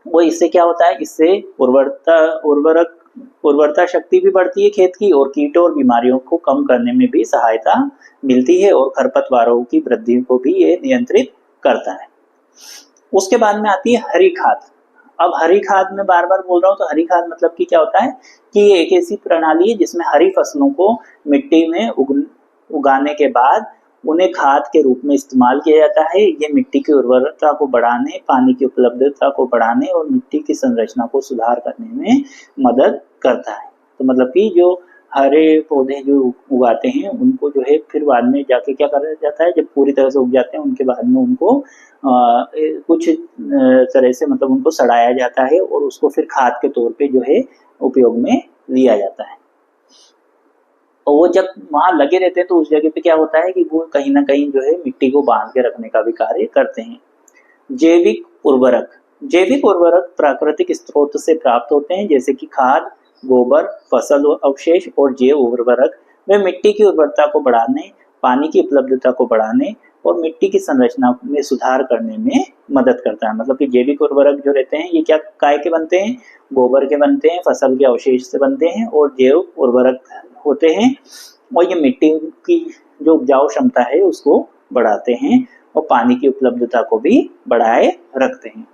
वो इससे क्या होता है, इससे उर्वरता शक्ति भी बढ़ती है खेत की और कीटों और बीमारियों को कम करने में भी सहायता मिलती है और खरपतवारों की वृद्धि को भी ये नियंत्रित करता है। उसके बाद में आती है हरी खाद। अब हरी खाद में बार बार बोल रहा हूँ, तो हरी खाद मतलब कि क्या होता है कि ये एक ऐसी प्रणाली है जिसमें हरी फसलों को मिट्टी में उगाने के बाद उन्हें खाद के रूप में इस्तेमाल किया जाता है। ये मिट्टी की उर्वरता को बढ़ाने, पानी की उपलब्धता को बढ़ाने और मिट्टी की संरचना को सुधार करने में मदद करता है। तो मतलब कि जो हरे पौधे जो उगाते हैं उनको जो है फिर बाद में जाके क्या करा जाता है, जब पूरी तरह से उग जाते हैं उनके बाद में उनको कुछ तरह से मतलब उनको सड़ाया जाता है और उसको फिर खाद के तौर पे जो है उपयोग में लिया जाता है। और वो जब वहां लगे रहते हैं तो उस जगह पे क्या होता है कि वो कहीं ना कहीं जो है मिट्टी को बांध के रखने का भी कार्य करते हैं। जैविक उर्वरक प्राकृतिक स्रोत से प्राप्त होते हैं, जैसे कि खाद, गोबर, फसल अवशेष और जैव उर्वरक। वे मिट्टी की उर्वरता को बढ़ाने, पानी की उपलब्धता को बढ़ाने और मिट्टी की संरचना में सुधार करने में मदद करता है। मतलब कि जैविक उर्वरक जो रहते हैं ये क्या काय के बनते हैं, गोबर के बनते हैं, फसल के अवशेष से बनते हैं और जैव उर्वरक होते हैं और ये मिट्टी की जो उपजाऊ क्षमता है उसको बढ़ाते हैं और पानी की उपलब्धता को भी बढ़ाए रखते हैं।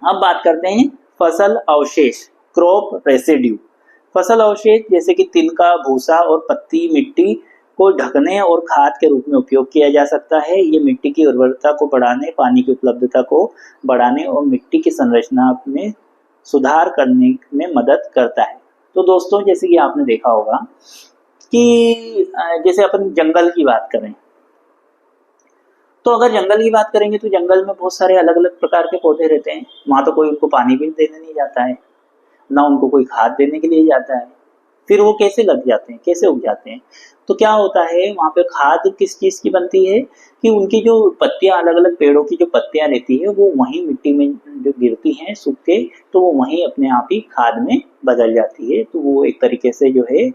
अब बात करते हैं फसल अवशेष, क्रॉप रेसिड्यू। फसल अवशेष जैसे कि तिनका, भूसा और पत्ती मिट्टी को ढकने और खाद के रूप में उपयोग किया जा सकता है। ये मिट्टी की उर्वरता को बढ़ाने, पानी की उपलब्धता को बढ़ाने और मिट्टी की संरचना में सुधार करने में मदद करता है। तो दोस्तों, जैसे कि आपने देखा होगा कि जैसे अपन जंगल की बात करें, तो अगर जंगल की बात करेंगे तो जंगल में बहुत सारे अलग अलग प्रकार के पौधे रहते हैं। वहां तो कोई उनको पानी भी देने नहीं जाता है, ना उनको कोई खाद देने के लिए जाता है। फिर वो कैसे लग जाते हैं, कैसे उग जाते हैं? तो क्या होता है, वहां पे खाद किस चीज की बनती है कि उनकी जो पत्तियां, अलग अलग पेड़ों की जो पत्तियां रहती है वो वहीं मिट्टी में जो गिरती हैं सूख के, तो वो वहीं अपने आप ही खाद में बदल जाती है। तो वो एक तरीके से जो है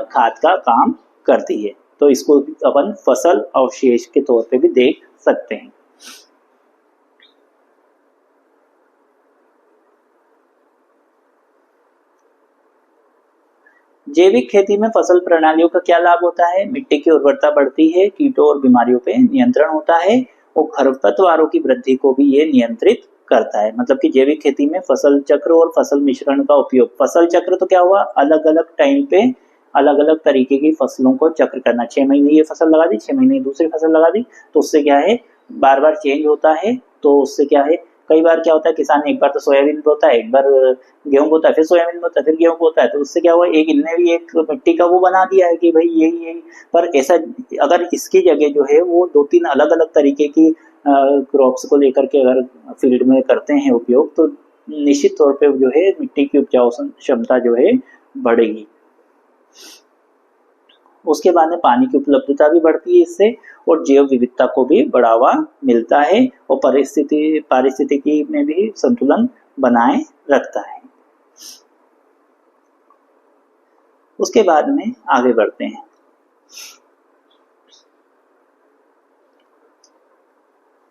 खाद का काम करती है। तो इसको अपन फसल अवशेष के तौर पे भी देख सकते हैं। जैविक खेती में फसल प्रणालियों का क्या लाभ होता है? मिट्टी की उर्वरता बढ़ती है, कीटों और बीमारियों पे नियंत्रण होता है और खरपतवारों की वृद्धि को भी ये नियंत्रित करता है। मतलब कि जैविक खेती में फसल चक्र और फसल मिश्रण का उपयोग। फसल चक्र तो क्या हुआ, अलग अलग टाइम पे अलग अलग तरीके की फसलों को चक्र करना। 6 महीने ये फसल लगा दी, 6 महीने दूसरी फसल लगा दी, तो उससे क्या है, बार बार चेंज होता है। तो उससे क्या है, कई बार क्या होता है, किसान एक बार तो सोयाबीन बोता है, एक बार गेहूं बोता है, फिर सोयाबीन बोता है, फिर गेहूं बोता है। तो उससे क्या हुआ, एक इनने भी एक मिट्टी का वो बना दिया है कि भाई यही यही। पर ऐसा, अगर इसकी जगह जो है वो 2-3 अलग अलग तरीके की क्रॉप्स को लेकर के अगर फील्ड में करते हैं उपयोग, तो निश्चित तौर पे जो है मिट्टी की उपजाऊ क्षमता जो है बढ़ेगी। उसके बाद में पानी की उपलब्धता भी बढ़ती है इससे, और जैव विविधता को भी बढ़ावा मिलता है और पारिस्थितिकी में भी संतुलन बनाए रखता है। उसके बाद में आगे बढ़ते हैं।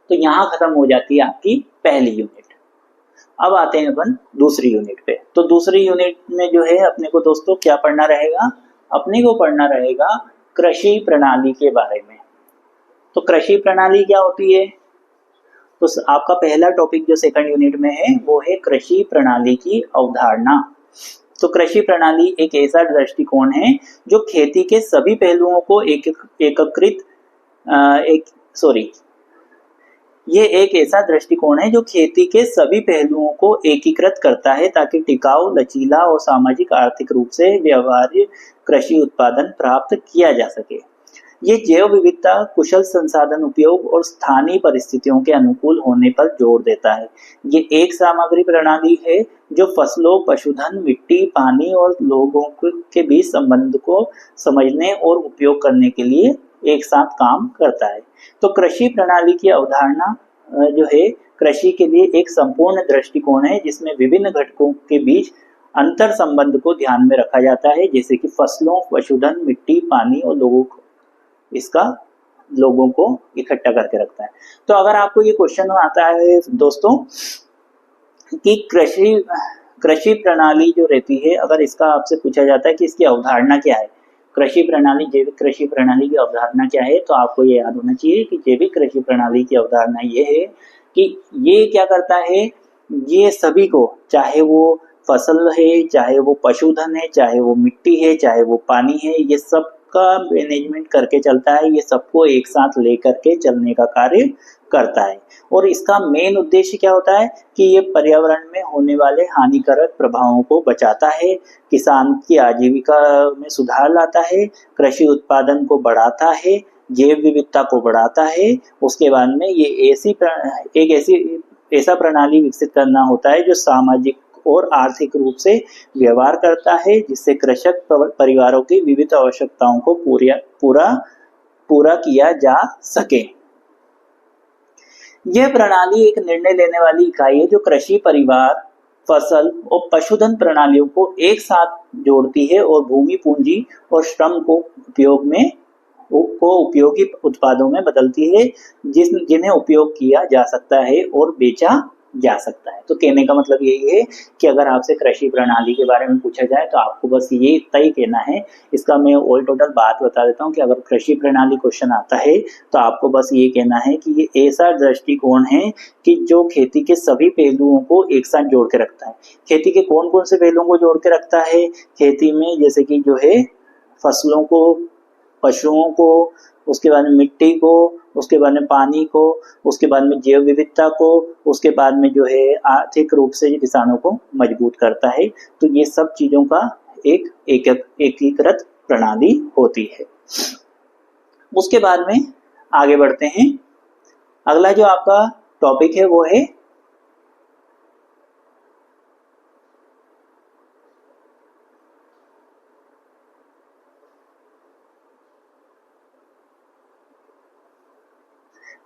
तो यहाँ खत्म हो जाती है आपकी पहली यूनिट। अब आते हैं अपन दूसरी यूनिट पे। तो दूसरी यूनिट में जो है अपने को दोस्तों क्या पढ़ना रहेगा, अपने को पढ़ना रहेगा कृषि प्रणाली के बारे में। तो कृषि प्रणाली क्या होती है? तो आपका पहला टॉपिक जो सेकंड यूनिट में है वो है कृषि प्रणाली की अवधारणा। तो कृषि प्रणाली एक ऐसा दृष्टिकोण है जो खेती के सभी पहलुओं को ये एक ऐसा दृष्टिकोण है जो खेती के सभी पहलुओं को एकीकृत करता है ताकि टिकाऊ, लचीला और सामाजिक आर्थिक रूप से व्यवहार्य कृषि उत्पादन प्राप्त किया जा सके। ये जैव विविधता, कुशल संसाधन उपयोग और स्थानीय परिस्थितियों के अनुकूल होने पर जोर देता है। ये एक सामग्री प्रणाली है जो फसलों, पशुधन, मिट्टी, पानी और लोगों के बीच संबंध को समझने और उपयोग करने के लिए एक साथ काम करता है। तो कृषि प्रणाली की अवधारणा जो है कृषि के लिए एक संपूर्ण दृष्टिकोण है जिसमें विभिन्न घटकों के बीच अंतर संबंध को ध्यान में रखा जाता है, जैसे कि फसलों, पशुधन, मिट्टी, पानी और लोगों को इकट्ठा करके रखता है। तो अगर आपको ये क्वेश्चन आता है दोस्तों कि कृषि प्रणाली जो रहती है, अगर इसका आपसे पूछा जाता है कि इसकी अवधारणा क्या है, कृषि प्रणाली, जैविक कृषि प्रणाली की अवधारणा क्या है, तो आपको ये याद होना चाहिए कि जैविक कृषि प्रणाली की अवधारणा ये है कि ये क्या करता है, ये सभी को, चाहे वो फसल है, चाहे वो पशुधन है, चाहे वो मिट्टी है, चाहे वो पानी है, ये सब का मैनेजमेंट करके चलता है। ये सबको एक साथ लेकर के चलने का कार्य करता है। और इसका मेन उद्देश्य क्या होता है कि ये पर्यावरण में होने वाले हानिकारक प्रभावों को बचाता है, किसान की आजीविका में सुधार लाता है, कृषि उत्पादन को बढ़ाता है, जैव विविधता को बढ़ाता है। उसके बाद में ये ऐसा प्रणाली विकसित करना होता है जो सामाजिक और आर्थिक रूप से व्यवहार करता है, जिससे कृषक परिवारों की विविध आवश्यकताओं को पूरा किया जा सके। यह प्रणाली एक निर्णय लेने वाली इकाई है जो कृषि, परिवार, फसल और पशुधन प्रणालियों को एक साथ जोड़ती है और भूमि, पूंजी और श्रम को उपयोगी उत्पादों में बदलती है जिन्हें उपयोग किया जा सकता है और बेचा जा सकता है। तो कहने का मतलब यही है कि अगर आपसे कृषि प्रणाली के बारे में पूछा जाए तो आपको बस ये इतना ही कहना है। इसका मैं ऑल टोटल बात बता देता हूँ कि अगर कृषि प्रणाली क्वेश्चन आता है तो आपको बस ये कहना है कि ये ऐसा दृष्टिकोण है कि जो खेती के सभी पहलुओं को एक साथ जोड़ के रखता है। खेती के कौन कौन से पहलुओं को जोड़ के रखता है? खेती में जैसे कि जो है फसलों को, पशुओं को, उसके बाद में मिट्टी को, उसके बाद में पानी को, उसके बाद में जैव विविधता को, उसके बाद में जो है आर्थिक रूप से किसानों को मजबूत करता है। तो ये सब चीजों का एक एकीकृत प्रणाली होती है। उसके बाद में आगे बढ़ते हैं। अगला जो आपका टॉपिक है वो है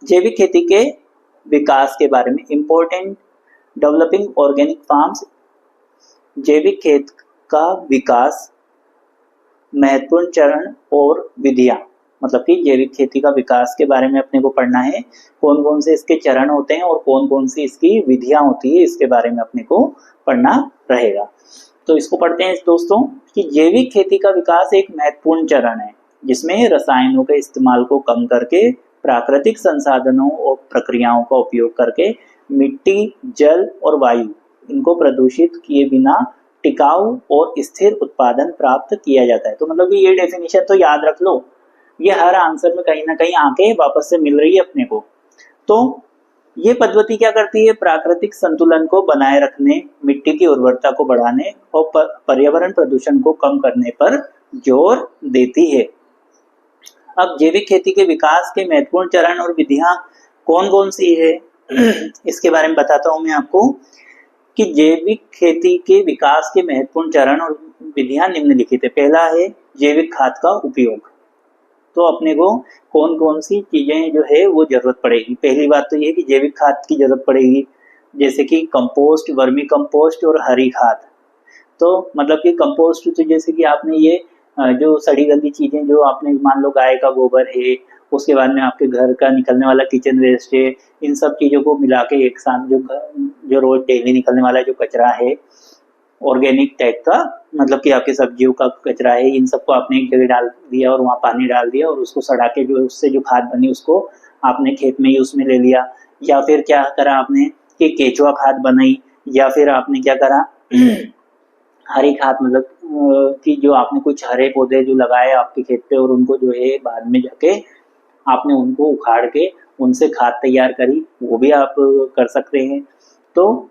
जैविक खेती के विकास के बारे में। Important developing organic farms. जैविक खेत का विकास, महत्वपूर्ण चरण और विधियां, मतलब कि जैविक खेती का विकास के बारे में अपने को पढ़ना है। कौन कौन से इसके चरण होते हैं और कौन कौन सी इसकी विधियां होती है, इसके बारे में अपने को पढ़ना रहेगा। तो इसको पढ़ते हैं दोस्तों कि जैविक खेती का विकास एक महत्वपूर्ण चरण है जिसमें रसायनों के इस्तेमाल को कम करके प्राकृतिक संसाधनों और प्रक्रियाओं का उपयोग करके मिट्टी, जल और वायु इनको प्रदूषित किए बिना टिकाऊ और स्थिर उत्पादन प्राप्त किया जाता है। तो मतलब कि ये डेफिनेशन तो याद रख लो, ये हर आंसर में कहीं ना कहीं आके वापस से मिल रही है अपने को। तो ये पद्धति क्या करती है? प्राकृतिक संतुलन को बनाए रखने, मिट्टी की उर्वरता को बढ़ाने और पर्यावरण प्रदूषण को कम करने पर जोर देती है। अब जैविक खेती के विकास के महत्वपूर्ण चरण और विधियां कौन कौन सी है इसके बारे में बताता हूं मैं आपको कि जैविक खेती के विकास के महत्वपूर्ण चरण और विधियां निम्नलिखित है। पहला है जैविक खाद का उपयोग। तो अपने को कौन कौन सी चीजें जो है वो जरूरत पड़ेगी। पहली बात तो ये कि जैविक खाद की जरूरत पड़ेगी, जैसे कि कंपोस्ट, वर्मी कंपोस्ट और हरी खाद। तो मतलब कि कंपोस्ट तो जैसे कि आपने ये जो सड़ी गली चीजें जो आपने मान लो गाय का गोबर है, उसके बाद में आपके घर का निकलने वाला किचन वेस्ट है, इन सब चीजों को मिला के एक साथ जो रोज डेली निकलने वाला जो कचरा है ऑर्गेनिक टाइप का, मतलब कि आपके सब्जियों का कचरा है, इन सबको आपने एक जगह डाल दिया और वहाँ पानी डाल दिया और उसको सड़ा के जो उससे जो खाद बनी उसको आपने खेत में ही उसमें ले लिया। या फिर क्या करा आपने कि केचुआ खाद बनाई, या फिर आपने क्या करा हरी खाद, मतलब कि जो आपने कुछ हरे पौधे जो लगाए आपके खेत पे और उनको जो है बाद में जाके आपने उनको उखाड़ के उनसे खाद तैयार करी, वो भी आप कर सकते हैं। तो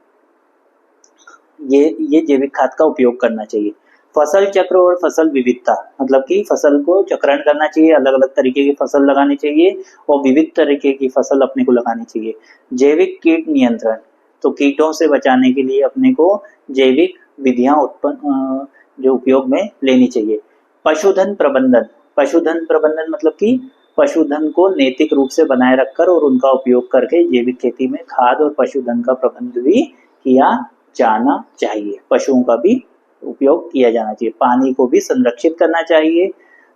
ये जैविक खाद का उपयोग करना चाहिए। फसल चक्र और फसल विविधता, मतलब कि फसल को चक्रण करना चाहिए, अलग अलग तरीके की फसल लगानी चाहिए और विविध तरीके की फसल अपने को लगानी चाहिए। जैविक कीट नियंत्रण, तो कीटों से बचाने के लिए अपने को जैविक विधियां उत्पन्न जो उपयोग में लेनी चाहिए। पशुधन प्रबंधन, पशुधन प्रबंधन मतलब कि पशुधन को नैतिक रूप से बनाए रखकर और उनका उपयोग करके जैविक खेती में खाद और पशुधन का प्रबंध भी किया जाना चाहिए। पशुओं का भी उपयोग किया जाना चाहिए, पानी को भी संरक्षित करना चाहिए।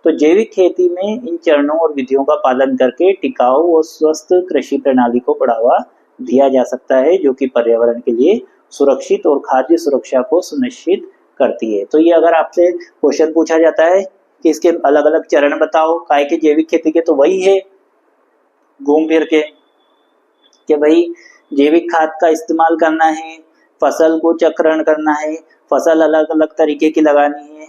तो जैविक खेती में इन चरणों और विधियों का पालन करके टिकाऊ और स्वस्थ कृषि प्रणाली को बढ़ावा दिया जा सकता है, जो कि पर्यावरण के लिए सुरक्षित और खाद्य सुरक्षा को सुनिश्चित करती है। तो ये अगर आपसे क्वेश्चन पूछा जाता है कि इसके अलग अलग चरण बताओ काय के जैविक खेती के, तो वही है घूम फिर के कि भाई जैविक खाद का इस्तेमाल करना है, फसल को चक्रण करना है, फसल अलग अलग तरीके की लगानी है।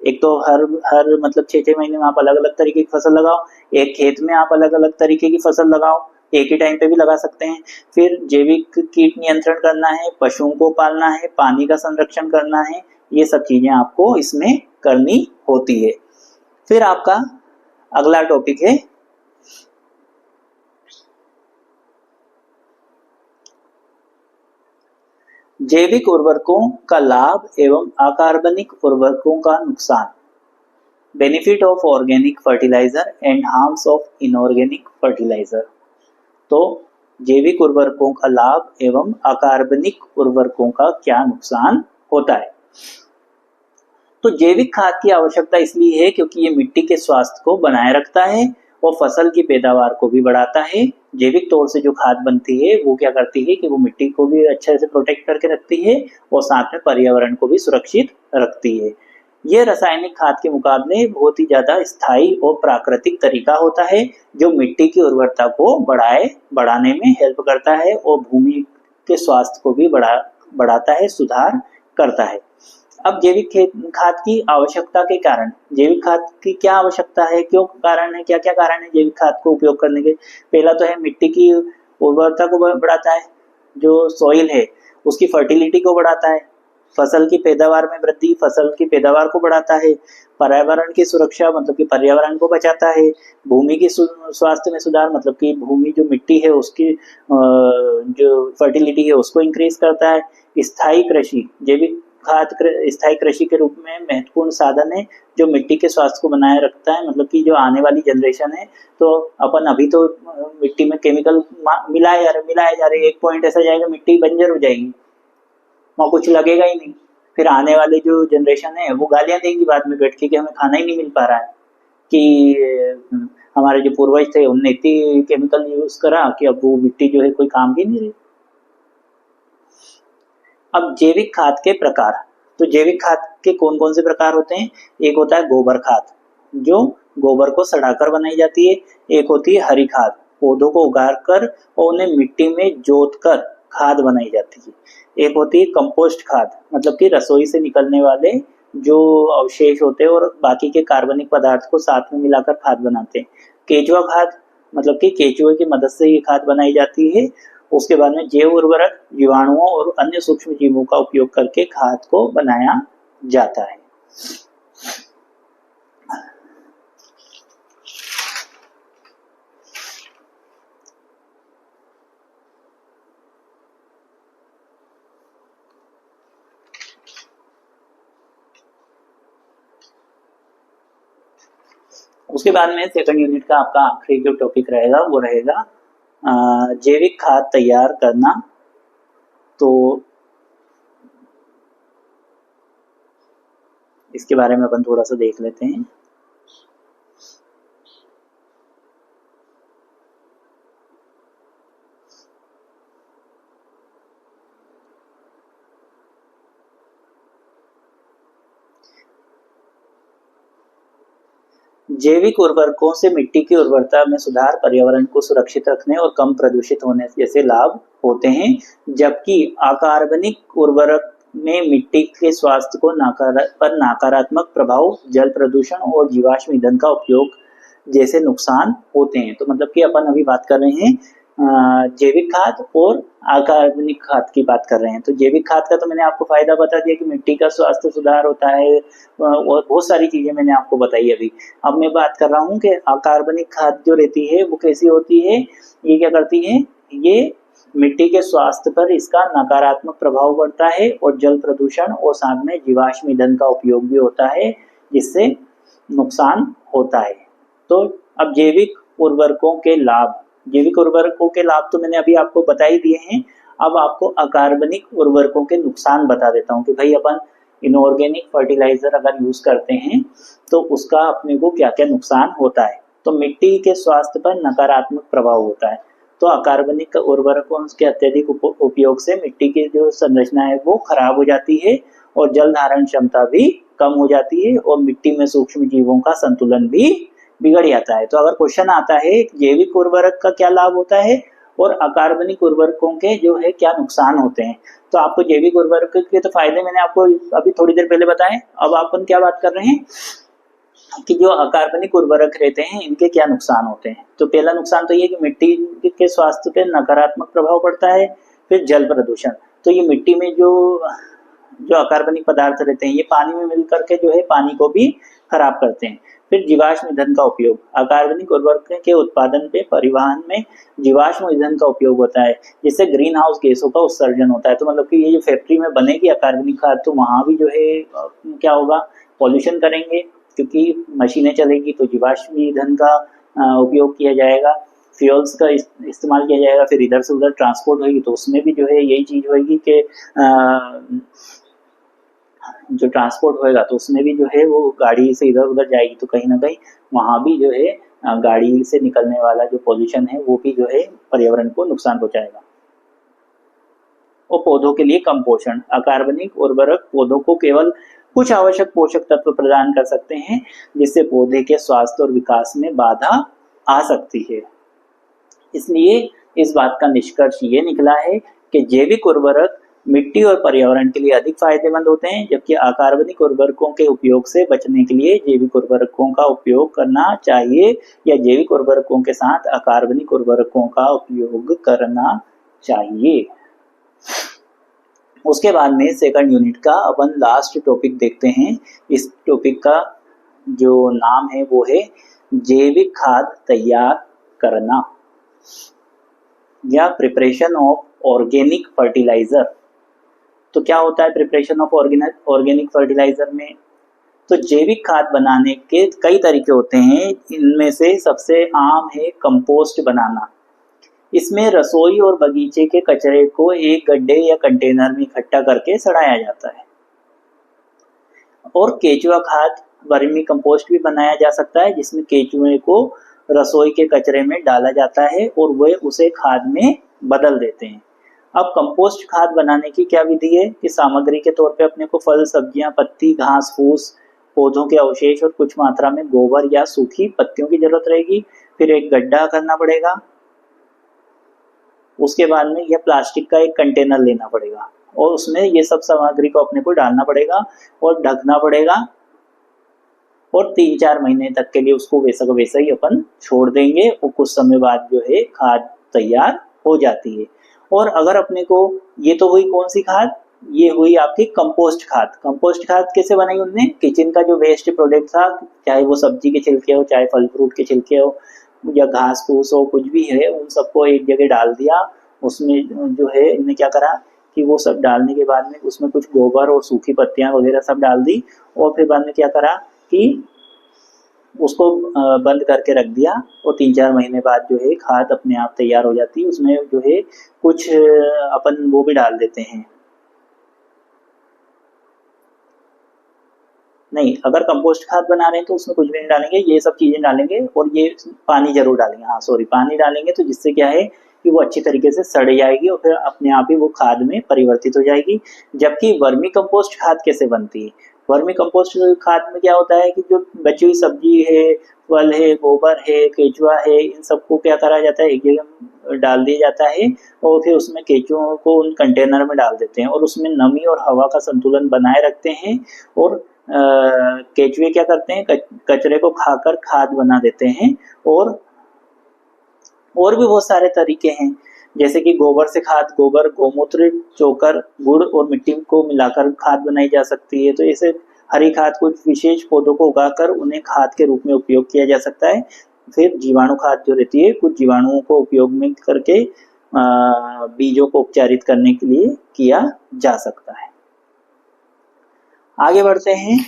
एक तो हर मतलब 6-6 महीने में आप अलग अलग तरीके की फसल लगाओ, एक खेत में आप अलग अलग तरीके की फसल लगाओ, एक ही टाइम पे भी लगा सकते हैं। फिर जैविक कीट नियंत्रण करना है, पशुओं को पालना है, पानी का संरक्षण करना है, ये सब चीजें आपको इसमें करनी होती है। फिर आपका अगला टॉपिक है जैविक उर्वरकों का लाभ एवं अकार्बनिक उर्वरकों का नुकसान। Benefit of organic fertiliser and harms of inorganic fertiliser. तो जैविक उर्वरकों का लाभ एवं अकार्बनिक उर्वरकों का क्या नुकसान होता है। तो जैविक खाद की आवश्यकता इसलिए है क्योंकि ये मिट्टी के स्वास्थ्य को बनाए रखता है और फसल की पैदावार को भी बढ़ाता है, जैविक तौर से जो खाद बनती है वो क्या करती है कि वो मिट्टी को भी अच्छे से प्रोटेक्ट करके रखती है और साथ में पर्यावरण को भी सुरक्षित रखती है। ये रासायनिक खाद के मुकाबले बहुत ही ज़्यादा स्थायी और प्राकृतिक तरीका होता है जो मिट्टी की उर्वरता को बढ़ाने में हेल्प करता है और भूमि के स्वास्थ्य को भी बढ़ाता है, सुधार करता है। अब जैविक खाद की आवश्यकता के कारण, जैविक खाद की क्या आवश्यकता है, क्यों कारण है, क्या क्या कारण है जैविक खाद को उपयोग करने के? पहला तो है मिट्टी की उर्वरता को बढ़ाता है, जो सॉइल है उसकी फर्टिलिटी को बढ़ाता है, फसल की पैदावार में वृद्धि, फसल की पैदावार को बढ़ाता है, पर्यावरण की सुरक्षा मतलब कि पर्यावरण को बचाता है, भूमि की स्वास्थ्य में सुधार मतलब कि भूमि जो मिट्टी है उसकी जो फर्टिलिटी है उसको इंक्रीज करता है। स्थायी कृषि, जैविक खाद स्थायी कृषि के रूप में महत्वपूर्ण साधन है जो मिट्टी के स्वास्थ्य को बनाए रखता है, मतलब कि जो आने वाली जनरेशन है, तो अपन अभी तो मिट्टी में केमिकल मिलाए जा रहे, एक पॉइंट ऐसा जाएगा मिट्टी बंजर हो जाएगी, वहाँ कुछ लगेगा ही नहीं। फिर आने वाले जो जनरेशन है वो गालियां देंगी बाद में बैठ के कि हमें खाना ही नहीं मिल पा रहा है, कि हमारे जो पूर्वज थे उनने इतनी केमिकल यूज करा कि अब वो मिट्टी जो है कोई काम की नहीं रही। अब जैविक खाद के प्रकार, तो जैविक खाद के कौन कौन से प्रकार होते हैं? एक होता है गोबर खाद, जो गोबर को सड़ाकर बनाई जाती है। एक होती है हरी खाद, पौधों को उगाकर और उन्हें मिट्टी में जोतकर खाद बनाई जाती है। एक होती है कंपोस्ट खाद, मतलब कि रसोई से निकलने वाले जो अवशेष होते हैं और बाकी के कार्बनिक पदार्थ को साथ में मिलाकर खाद बनाते हैं। केचुआ खाद, मतलब कि केचुए की मदद से ये खाद बनाई जाती है। उसके बाद में जैव उर्वरक, जीवाणुओं और अन्य सूक्ष्म जीवों का उपयोग करके खाद को बनाया जाता है। उसके बाद में सेकंड यूनिट का आपका आखिरी जो टॉपिक रहेगा वो रहेगा जैविक खाद तैयार करना। तो इसके बारे में अपन थोड़ा सा देख लेते हैं। जैविक उर्वरकों से मिट्टी की उर्वरता में सुधार, पर्यावरण को सुरक्षित रखने और कम प्रदूषित होने जैसे लाभ होते हैं, जबकि अकार्बनिक उर्वरक में मिट्टी के स्वास्थ्य को नकारात्मक प्रभाव, जल प्रदूषण और जीवाश्म ईंधन का उपयोग जैसे नुकसान होते हैं। तो मतलब कि अपन अभी बात कर रहे हैं जैविक खाद और अकार्बनिक खाद की बात कर रहे हैं। तो जैविक खाद का तो मैंने आपको फायदा बता दिया कि मिट्टी का स्वास्थ्य सुधार होता है और बहुत सारी चीजें मैंने आपको बताई अभी। अब मैं बात कर रहा हूँ कि अकार्बनिक खाद जो रहती है वो कैसी होती है, ये क्या करती है, ये मिट्टी के स्वास्थ्य पर इसका नकारात्मक प्रभाव पड़ता है और जल प्रदूषण और साथ में जीवाश्म ईंधन का उपयोग भी होता है जिससे नुकसान होता है। तो अब जैविक उर्वरकों के लाभ, जैविक उर्वरकों के लाभ तो मैंने अभी आपको बता ही दिए हैं। अब आपको अकार्बनिक उर्वरकों के नुकसान बता देता हूँ कि भाई अपन इनऑर्गेनिक फर्टिलाइजर अगर यूज करते हैं तो उसका अपने को क्या क्या नुकसान होता है। तो मिट्टी के स्वास्थ्य पर नकारात्मक प्रभाव होता है। तो अकार्बनिक उर्वरकों के अत्यधिक उपयोग से मिट्टी की जो संरचना है वो खराब हो जाती है और जल धारण क्षमता भी कम हो जाती है और मिट्टी में सूक्ष्म जीवों का संतुलन भी बिगड़ जाता है। तो अगर क्वेश्चन आता है जैविक उर्वरक का क्या लाभ होता है और अकार्बनिक उर्वरकों के जो है क्या नुकसान होते हैं, तो आपको जैविक उर्वरक के तो फायदे मैंने आपको अभी थोड़ी देर पहले बताए। अब अपन क्या बात कर रहे हैं कि जो अकार्बनिक उर्वरक रहते हैं इनके क्या नुकसान होते हैं। तो पहला नुकसान तो ये कि मिट्टी के स्वास्थ्य पे नकारात्मक प्रभाव पड़ता है। फिर जल प्रदूषण, तो ये मिट्टी में जो अकार्बनिक पदार्थ रहते हैं ये पानी में मिल करके जो है पानी को भी खराब करते हैं। फिर जीवाश्म ईंधन का उपयोग, अकार्बनिक उर्वरक के उत्पादन पे परिवहन में जीवाश्म ईंधन का उपयोग होता है जिससे ग्रीन हाउस गैसों का उत्सर्जन होता है। तो मतलब कि ये जो फैक्ट्री में बनेगी अकार्बनिक खाद तो वहां भी जो है क्या होगा, पॉल्यूशन करेंगे क्योंकि मशीनें चलेगी तो जीवाश्म ईंधन का उपयोग किया जाएगा, फ्यूल्स का इस्तेमाल किया जाएगा। फिर इधर से उधर ट्रांसपोर्ट होगी तो उसमें भी जो है यही चीज होगी कि जो ट्रांसपोर्ट होएगा तो उसमें भी जो है वो गाड़ी से इधर उधर जाएगी तो कहीं ना कहीं वहां भी जो है गाड़ी से निकलने वाला जो पॉल्यूशन है वो भी जो है पर्यावरण को नुकसान पहुंचाएगा। और पौधों के लिए कम पोषण, अकार्बनिक उर्वरक पौधों को केवल कुछ आवश्यक पोषक तत्व प्रदान कर सकते हैं, जिससे पौधे के स्वास्थ्य और विकास में बाधा आ सकती है। इसलिए इस बात का निष्कर्ष ये निकला है कि जैविक उर्वरक मिट्टी और पर्यावरण के लिए अधिक फायदेमंद होते हैं, जबकि अकार्बनिक उर्वरकों के उपयोग से बचने के लिए जैविक उर्वरकों का उपयोग करना चाहिए, या जैविक उर्वरकों के साथ अकार्बनिक उर्वरकों का उपयोग करना चाहिए। उसके बाद में सेकंड यूनिट का अपन लास्ट टॉपिक देखते हैं। इस टॉपिक का जो नाम है वो है जैविक खाद तैयार करना या प्रिपरेशन ऑफ ऑर्गेनिक फर्टिलाइजर। तो क्या होता है प्रिपरेशन ऑफ ऑर्गेनिक फर्टिलाइजर में? तो जैविक खाद बनाने के कई तरीके होते हैं, इनमें से सबसे आम है कंपोस्ट बनाना। इसमें रसोई और बगीचे के कचरे को एक गड्ढे या कंटेनर में इकट्ठा करके सड़ाया जाता है। और केचुआ खाद वर्मी कंपोस्ट भी बनाया जा सकता है, जिसमें केचुए को रसोई के कचरे में डाला जाता है और वे उसे खाद में बदल देते हैं। अब कंपोस्ट खाद बनाने की क्या विधि है कि सामग्री के तौर पे अपने को फल, सब्जियां, पत्ती, घास फूस, पौधों के अवशेष और कुछ मात्रा में गोबर या सूखी पत्तियों की जरूरत रहेगी। फिर एक गड्ढा करना पड़ेगा, उसके बाद में यह प्लास्टिक का एक कंटेनर लेना पड़ेगा और उसमें ये सब सामग्री को अपने को डालना पड़ेगा और ढकना पड़ेगा, और 3-4 महीने तक के लिए उसको वैसा का वैसा ही अपन छोड़ देंगे और कुछ समय बाद जो है खाद तैयार हो जाती है। और अगर अपने को, ये तो हुई कौन सी खाद, ये हुई आपकी कंपोस्ट खाद। कंपोस्ट खाद कैसे बनाई उनने? किचन का जो वेस्ट प्रोडक्ट था, चाहे वो सब्जी के छिलके हो, चाहे फल फ्रूट के छिलके हो, या घास फूस हो, कुछ भी है, उन सबको एक जगह डाल दिया। उसमें जो है इन्हें क्या करा कि वो सब डालने के बाद में उसमें कुछ गोबर और सूखी पत्तियां वगैरह सब डाल दी, और फिर बाद में क्या करा कि उसको बंद करके रख दिया, और 3-4 महीने बाद जो है खाद अपने आप तैयार हो जाती है। उसमें जो है कुछ अपन वो भी डाल देते हैं, नहीं, अगर कंपोस्ट खाद बना रहे हैं तो उसमें कुछ भी नहीं डालेंगे, ये सब चीजें डालेंगे, और ये पानी जरूर डालेंगे। हाँ सॉरी, पानी डालेंगे तो जिससे क्या है कि वो अच्छी तरीके से सड़ जाएगी और फिर अपने आप ही वो खाद में परिवर्तित हो जाएगी। जबकि वर्मी कंपोस्ट खाद कैसे बनती है? वर्मी कंपोस्ट खाद में क्या होता है कि जो बची हुई सब्जी है, फल है, गोबर है, केचुआ है, इन सबको क्या करा जाता है, एक जगह डाल दिया जाता है, और फिर उसमें केचुओं को उन कंटेनर में डाल देते हैं और उसमें नमी और हवा का संतुलन बनाए रखते हैं। और केचुए क्या करते हैं, कचरे को खाकर खाद बना देते हैं। और भी बहुत सारे तरीके हैं, जैसे कि गोबर से खाद, गोबर, गोमूत्र, चोकर, गुड़ और मिट्टी को मिलाकर खाद बनाई जा सकती है। तो ऐसे हरी खाद कुछ विशेष पौधों को उगाकर उन्हें खाद के रूप में उपयोग किया जा सकता है। फिर जीवाणु खाद जो रहती है, कुछ जीवाणुओं को उपयोग में करके बीजों को उपचारित करने के लिए किया जा सकता है। आगे बढ़ते हैं।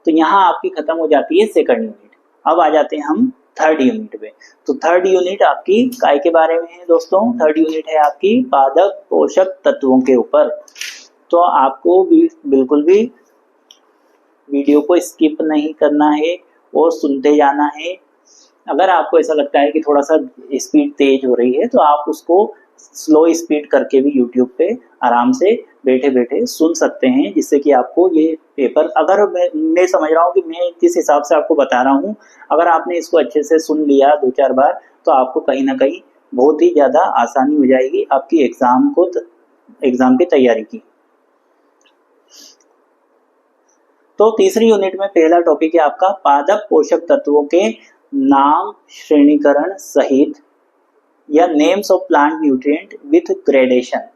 तो यहाँ आपकी खत्म हो जाती है सेकंड यूनिट। अब आ जाते हैं हम थर्ड यूनिट पे। तो थर्ड यूनिट आपकी काय के बारे में है दोस्तों? थर्ड यूनिट है आपकी पादप पोषक तत्वों के ऊपर। तो आपको बिल्कुल भी वीडियो को स्किप नहीं करना है और सुनते जाना है। अगर आपको ऐसा लगता है कि थोड़ा सा स्पीड तेज हो रही है तो आप उसको स्लो स्पीड करके भी YouTube पे आराम से बैठे बैठे सुन सकते हैं, जिससे कि आपको ये पेपर, अगर मैं समझ रहा हूँ कि मैं किस हिसाब से आपको बता रहा हूँ, अगर आपने इसको अच्छे से सुन लिया 2-4 बार तो आपको कहीं ना कहीं बहुत ही ज़्यादा आसानी हो जाएगी आपकी एग्जाम की तैयारी की। तो तीसरी यूनिट में पहला टॉपिक है आपका पादप पोषक तत्वों के नाम, श्रेणीकरण सहित, या names of plant nutrient with gradation.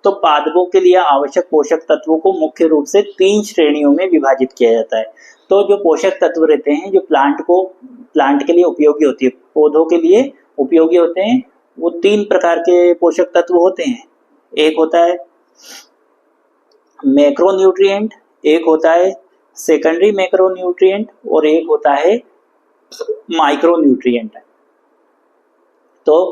तो पादपों के लिए आवश्यक पोषक तत्वों को मुख्य रूप से 3 श्रेणियों में विभाजित किया जाता है। तो जो पोषक तत्व रहते हैं जो प्लांट के लिए उपयोगी होती है, पौधों के लिए उपयोगी होते हैं, वो 3 प्रकार के पोषक तत्व होते हैं। एक होता है मैक्रोन्यूट्रिएंट, एक होता है सेकेंडरी मैक्रोन्यूट्रिएंट, और एक होता है माइक्रोन्यूट्रिएंट। तो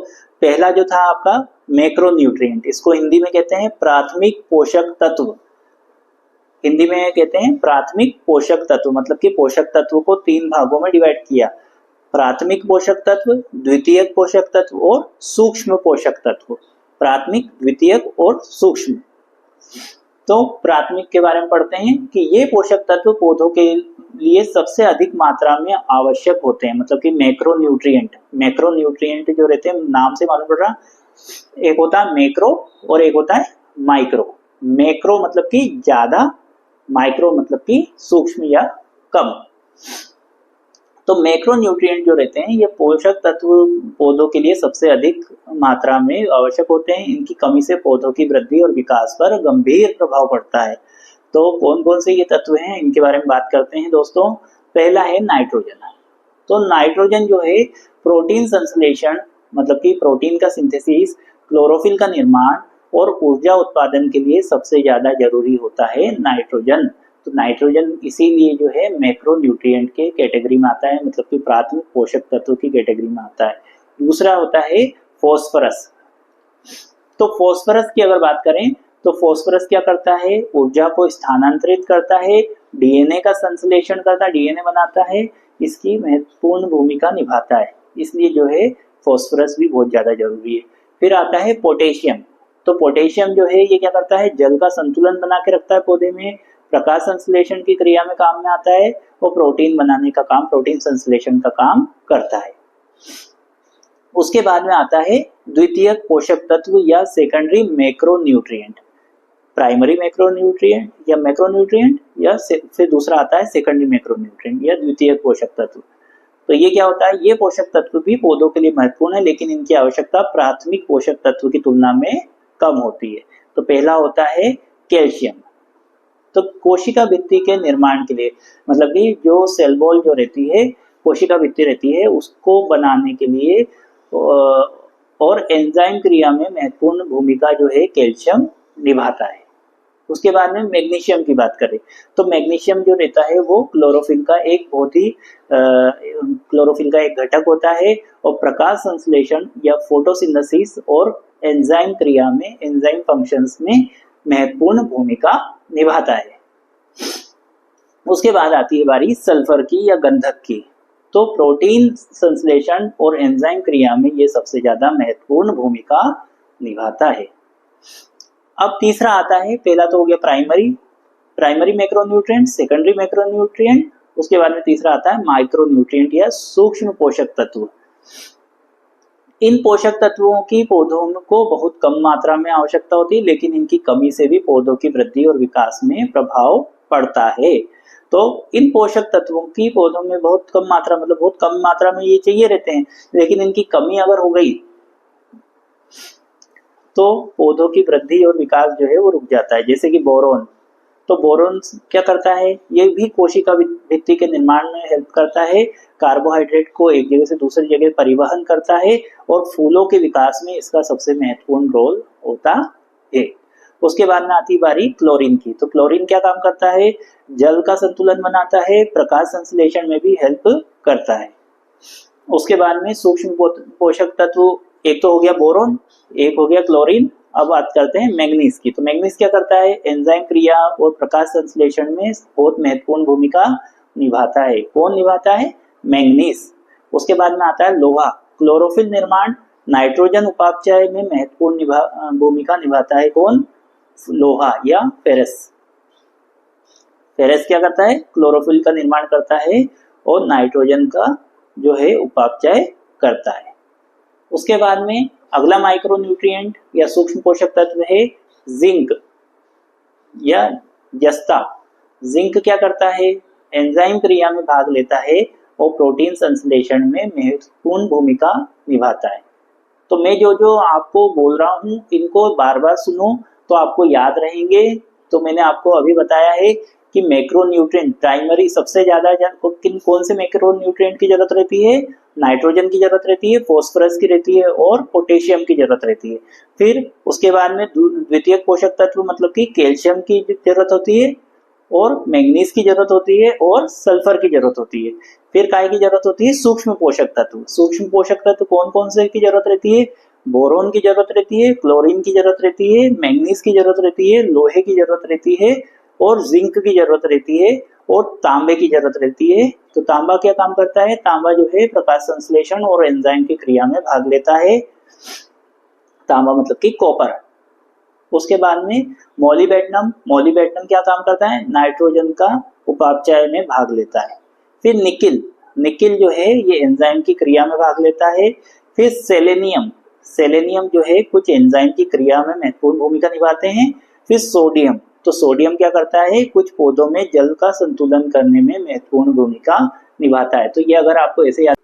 पहला जो था आपका मैक्रोन्यूट्रिएंट, इसको हिंदी में कहते हैं प्राथमिक पोषक तत्व। हिंदी में कहते हैं प्राथमिक पोषक तत्व, मतलब कि पोषक तत्व को 3 भागों में डिवाइड किया। प्राथमिक पोषक तत्व, द्वितीयक पोषक तत्व और सूक्ष्म पोषक तत्व। प्राथमिक, द्वितीयक और सूक्ष्म। तो प्राथमिक के बारे में पढ़ते हैं कि ये पोषक तत्व पौधों के लिए सबसे अधिक मात्रा में आवश्यक होते हैं, मतलब कि मैक्रोन्यूट्रिएंट। मैक्रोन्यूट्रिएंट जो रहते हैं, नाम से मालूम पड़ रहा, एक होता है मैक्रो और एक होता है माइक्रो। मैक्रो मतलब कि ज्यादा, माइक्रो मतलब कि सूक्ष्म या कम। तो मैक्रोन्यूट्रिएंट जो रहते हैं ये पोषक तत्व पौधों के लिए सबसे अधिक मात्रा में आवश्यक होते हैं। इनकी कमी से पौधों की वृद्धि और विकास पर गंभीर प्रभाव पड़ता है। तो कौन कौन से ये तत्व हैं, इनके बारे में बात करते हैं दोस्तों। पहला है नाइट्रोजन। तो नाइट्रोजन जो है प्रोटीन संश्लेषण, मतलब कि प्रोटीन का सिंथेसिस, क्लोरोफिल का निर्माण और ऊर्जा उत्पादन के लिए सबसे ज्यादा जरूरी होता है नाइट्रोजन। तो नाइट्रोजन इसीलिए जो है मैक्रोन्यूट्रिएंट के कैटेगरी में आता है, मतलब कि प्राथमिक पोषक तत्व की कैटेगरी में आता है। दूसरा होता है फॉस्फोरस। तो फॉस्फोरस की अगर बात करें तो फॉस्फोरस क्या करता है, ऊर्जा को स्थानांतरित करता है, डीएनए का संश्लेषण करता है, डीएनए बनाता है, इसकी महत्वपूर्ण भूमिका निभाता है। इसलिए जो है फॉस्फोरस भी बहुत ज्यादा जरूरी है। फिर आता है पोटेशियम। तो पोटेशियम जो है ये क्या करता है, जल का संतुलन बना के रखता है पौधे में, प्रकाश संश्लेषण की क्रिया में काम में आता है और प्रोटीन बनाने का काम, प्रोटीन संश्लेषण का काम करता है। उसके बाद में आता है द्वितीयक पोषक तत्व या सेकेंडरी मैक्रोन्यूट्रिएंट। प्राइमरी मैक्रोन्यूट्रिएंट या मैक्रोन्यूट्रिएंट या फिर दूसरा आता है सेकेंडरी मैक्रोन्यूट्रिएंट या द्वितीयक पोषक तत्व। तो ये क्या होता है, ये पोषक तत्व भी पौधों के लिए महत्वपूर्ण है, लेकिन इनकी आवश्यकता प्राथमिक पोषक तत्व की तुलना में कम होती है। तो पहला होता है कैल्शियम। तो कोशिका भित्ति के निर्माण के लिए, मतलब कि जो सेल वॉल जो रहती है, कोशिका भित्ति रहती है, उसको बनाने के लिए और एंजाइम क्रिया में महत्वपूर्ण भूमिका जो है कैल्शियम निभाता है। उसके बाद में मैग्नीशियम की बात करें तो मैग्नीशियम जो रहता है वो क्लोरोफिल का एक बहुत ही क्लोरोफिल का एक घटक होता है और प्रकाश संश्लेषण या फोटोसिंथेसिस और एंजाइम क्रिया में, एंजाइम फंक्शंस में महत्वपूर्ण भूमिका निभाता है। उसके बाद आती है बारी सल्फर की या गंधक की। तो प्रोटीन संश्लेषण और एंजाइम क्रिया में ये सबसे ज्यादा महत्वपूर्ण भूमिका निभाता है। अब तीसरा आता है, पहला तो हो गया प्राइमरी मैक्रोन्यूट्रिएंट, सेकेंडरी मैक्रोन्यूट्रिएंट, उसके बाद में तीसरा आता है माइक्रोन्यूट्रिएंट या सूक्ष्म पोषक तत्व। इन पोषक तत्वों की पौधों को बहुत कम मात्रा में आवश्यकता होती है, लेकिन इनकी कमी से भी पौधों की वृद्धि और विकास में प्रभाव पड़ता है। तो इन पोषक तत्वों की पौधों में बहुत कम मात्रा, मतलब बहुत कम मात्रा में ये चाहिए रहते हैं, लेकिन इनकी कमी अगर हो गई तो पौधों की वृद्धि और विकास जो है वो रुक जाता है। जैसे कि बोरोन, तो बोरोन क्या करता है, ये भी कोशिका भित्ति के निर्माण में हेल्प करता है, कार्बोहाइड्रेट को एक जगह से दूसरी जगह परिवहन करता है और फूलों के विकास में इसका सबसे महत्वपूर्ण रोल होता है। उसके बाद में आती बारी क्लोरीन की। तो क्लोरीन क्या काम करता है, जल का संतुलन बनाता है, प्रकाश संश्लेषण में भी हेल्प करता है। उसके बाद में सूक्ष्म पोषक तत्व, एक तो हो गया बोरोन, एक हो गया क्लोरीन। अब बात करते हैं मैग्नीज की। तो मैग्नीज क्या करता है, एंजाइम क्रिया और प्रकाश संश्लेषण में बहुत महत्वपूर्ण भूमिका निभाता है। कौन निभाता है, मैग्नीज। उसके बाद में आता है लोहा, क्लोरोफिल निर्माण, नाइट्रोजन उपापचय में महत्वपूर्ण भूमिका निभाता है। कौन, लोहा या फेरस। फेरस क्या करता है, क्लोरोफिल का निर्माण करता है और नाइट्रोजन का जो है उपापचय करता है। उसके बाद में अगला माइक्रोन्यूट्रिएंट या सूक्ष्म पोषक तत्व है जिंक या जस्ता। जिंक क्या करता है, एंजाइम क्रिया में भाग लेता है और प्रोटीन संश्लेषण में महत्वपूर्ण भूमिका निभाता है। तो मैं जो जो आपको बोल रहा हूँ इनको बार बार सुनो तो आपको याद रहेंगे। तो मैंने आपको अभी बताया है कि मैक्रोन्यूट्रिएंट प्राइमरी सबसे ज्यादा कौन से मैक्रोन्यूट्रिएंट की जरूरत रहती है, नाइट्रोजन की जरूरत रहती है, फास्फोरस की रहती है और पोटेशियम की जरूरत रहती है। फिर उसके बाद में द्वितीयक पोषक तत्व मतलब कि कैल्शियम की जरूरत होती है और मैग्नीज की जरूरत होती है और सल्फर की जरूरत होती है। फिर काय की जरूरत होती है, सूक्ष्म पोषक तत्व। सूक्ष्म पोषक तत्व कौन कौन से की जरूरत रहती है, बोरोन की जरूरत रहती है, क्लोरीन की जरूरत रहती है, मैग्नीज की जरूरत रहती है, लोहे की जरूरत रहती है और जिंक की जरूरत रहती है और तांबे की जरूरत रहती है। तो तांबा क्या काम करता है? तांबा जो है प्रकाश संश्लेषण और एंजाइम की क्रिया में भाग लेता है। तांबा मतलब कि कॉपर। उसके बाद में मोलिब्डेनम, मोलिब्डेनम क्या काम करता है? नाइट्रोजन का उपापचय में भाग लेता है। फिर निकिल, निकिल जो है ये एंजाइम की क्रिया में भाग लेता है। फिर सेलेनियम, सेलेनियम जो है कुछ एंजाइम की क्रिया में महत्वपूर्ण भूमिका निभाते हैं। फिर सोडियम, तो सोडियम क्या करता है? कुछ पौधों में जल का संतुलन करने में महत्वपूर्ण भूमिका निभाता है। तो ये अगर आपको ऐसे याद।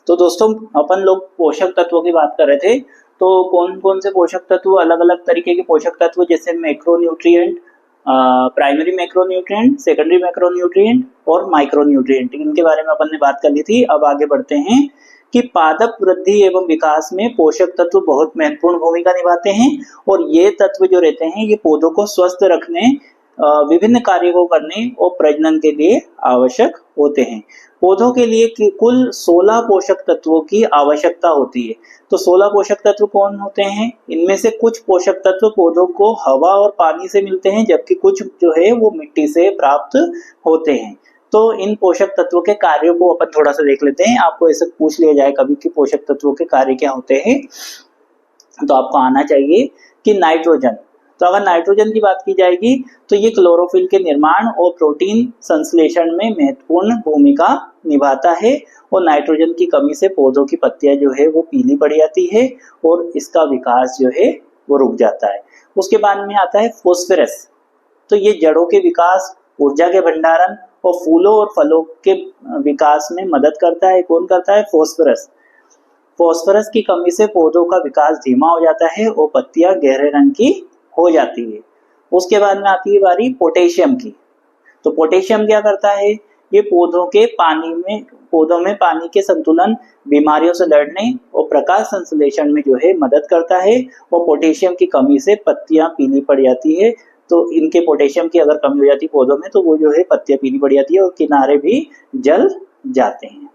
तो दोस्तों अपन लोग पोषक तत्वों की बात कर रहे थे। तो कौन कौन से पोषक तत्व, अलग अलग तरीके के पोषक तत्व, जैसे macronutrient, primary macronutrient, secondary macronutrient और माइक्रोन्यूट्रिएंट, इनके बारे में अपन ने बात कर ली थी। अब आगे बढ़ते हैं कि पादप वृद्धि एवं विकास में पोषक तत्व बहुत महत्वपूर्ण भूमिका निभाते हैं। और ये तत्व जो रहते हैं ये पौधों को स्वस्थ रखने, विभिन्न कार्यों को करने और प्रजनन के लिए आवश्यक होते हैं। पौधों के लिए कुल 16 पोषक तत्वों की आवश्यकता होती है। तो 16 पोषक तत्व कौन होते हैं? इनमें से कुछ पोषक तत्व पौधों को हवा और पानी से मिलते हैं, जबकि कुछ जो है वो मिट्टी से प्राप्त होते हैं। तो इन पोषक तत्वों के कार्यों को अपन थोड़ा सा देख लेते हैं। आपको ऐसे पूछ लिया जाए कभी कि पोषक तत्वों के कार्य क्या होते हैं, तो आपको आना चाहिए कि नाइट्रोजन। तो अगर नाइट्रोजन की बात की जाएगी तो ये क्लोरोफिल के निर्माण और प्रोटीन संश्लेषण में महत्वपूर्ण भूमिका निभाता है। और नाइट्रोजन की कमी से पौधों की पत्तियां जो है वो पीली पड़ जाती है और इसका विकास जो है वो रुक जाता है। उसके बाद में आता है फॉस्फोरस। तो ये जड़ों के विकास, ऊर्जा के भंडारण और फूलों और फलों के विकास में मदद करता है। कौन करता है? फॉस्फोरस। फॉस्फोरस की कमी से पौधों का विकास धीमा हो जाता है और पत्तियां गहरे रंग की हो जाती है। उसके बाद में आती है बारी पोटेशियम की। तो पोटेशियम क्या करता है? ये पौधों में पानी के संतुलन, बीमारियों से लड़ने और प्रकाश संश्लेषण में जो है मदद करता है। और पोटेशियम की कमी से पत्तियां पीली पड़ जाती है। तो इनके पोटेशियम की अगर कमी हो जाती है पौधों में तो वो जो है पत्तियां पीली पड़ जाती है और किनारे भी जल जाते हैं।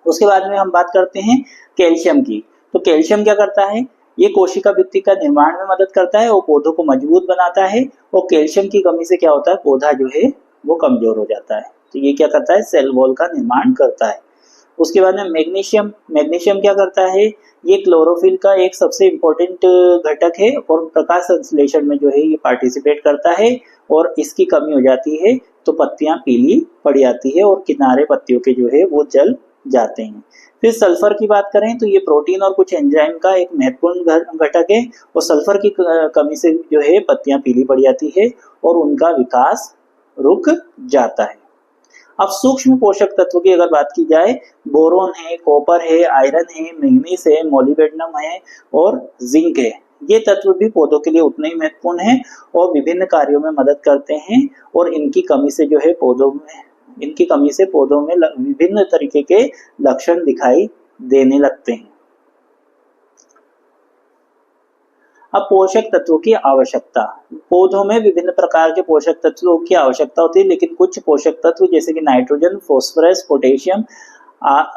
उसके बाद में हम बात करते हैं कैल्शियम की। तो कैल्शियम क्या करता है? ये कोशिका भित्ति का निर्माण में मदद करता है और पौधों को मजबूत बनाता है। और कैल्शियम की कमी से क्या होता है? पौधा जो है वो कमजोर हो जाता है। तो ये क्या करता है? सेल वॉल का निर्माण करता है। उसके बाद में मैग्नीशियम, मैग्नीशियम क्या करता है? ये क्लोरोफिल का एक सबसे इम्पोर्टेंट घटक है और प्रकाश संश्लेषण में जो है ये पार्टिसिपेट करता है। और इसकी कमी हो जाती है तो पत्तियां पीली पड़ जाती है और किनारे पत्तियों के जो है वो जल जाते हैं। फिर सल्फर की बात करें तो ये प्रोटीन और कुछ एंजाइम का एक महत्वपूर्ण घटक है। और सल्फर की कमी से जो है पत्तियां पीली पड़ जाती है और उनका विकास रुक जाता है। अब सूक्ष्म पोषक तत्व की अगर बात की जाए, बोरोन है, कॉपर है, आयरन है, मैग्नीज है, मोलिब्डेनम है और जिंक है। ये तत्व भी पौधों के लिए उतने ही महत्वपूर्ण है और विभिन्न कार्यों में मदद करते हैं। और इनकी कमी से जो है पौधों में विभिन्न तरीके के लक्षण दिखाई देने लगते हैं। अब पोषक तत्वों की आवश्यकता। पौधों में विभिन्न प्रकार के पोषक तत्वों की आवश्यकता होती है, लेकिन कुछ पोषक तत्व जैसे कि नाइट्रोजन, फास्फोरस, पोटेशियम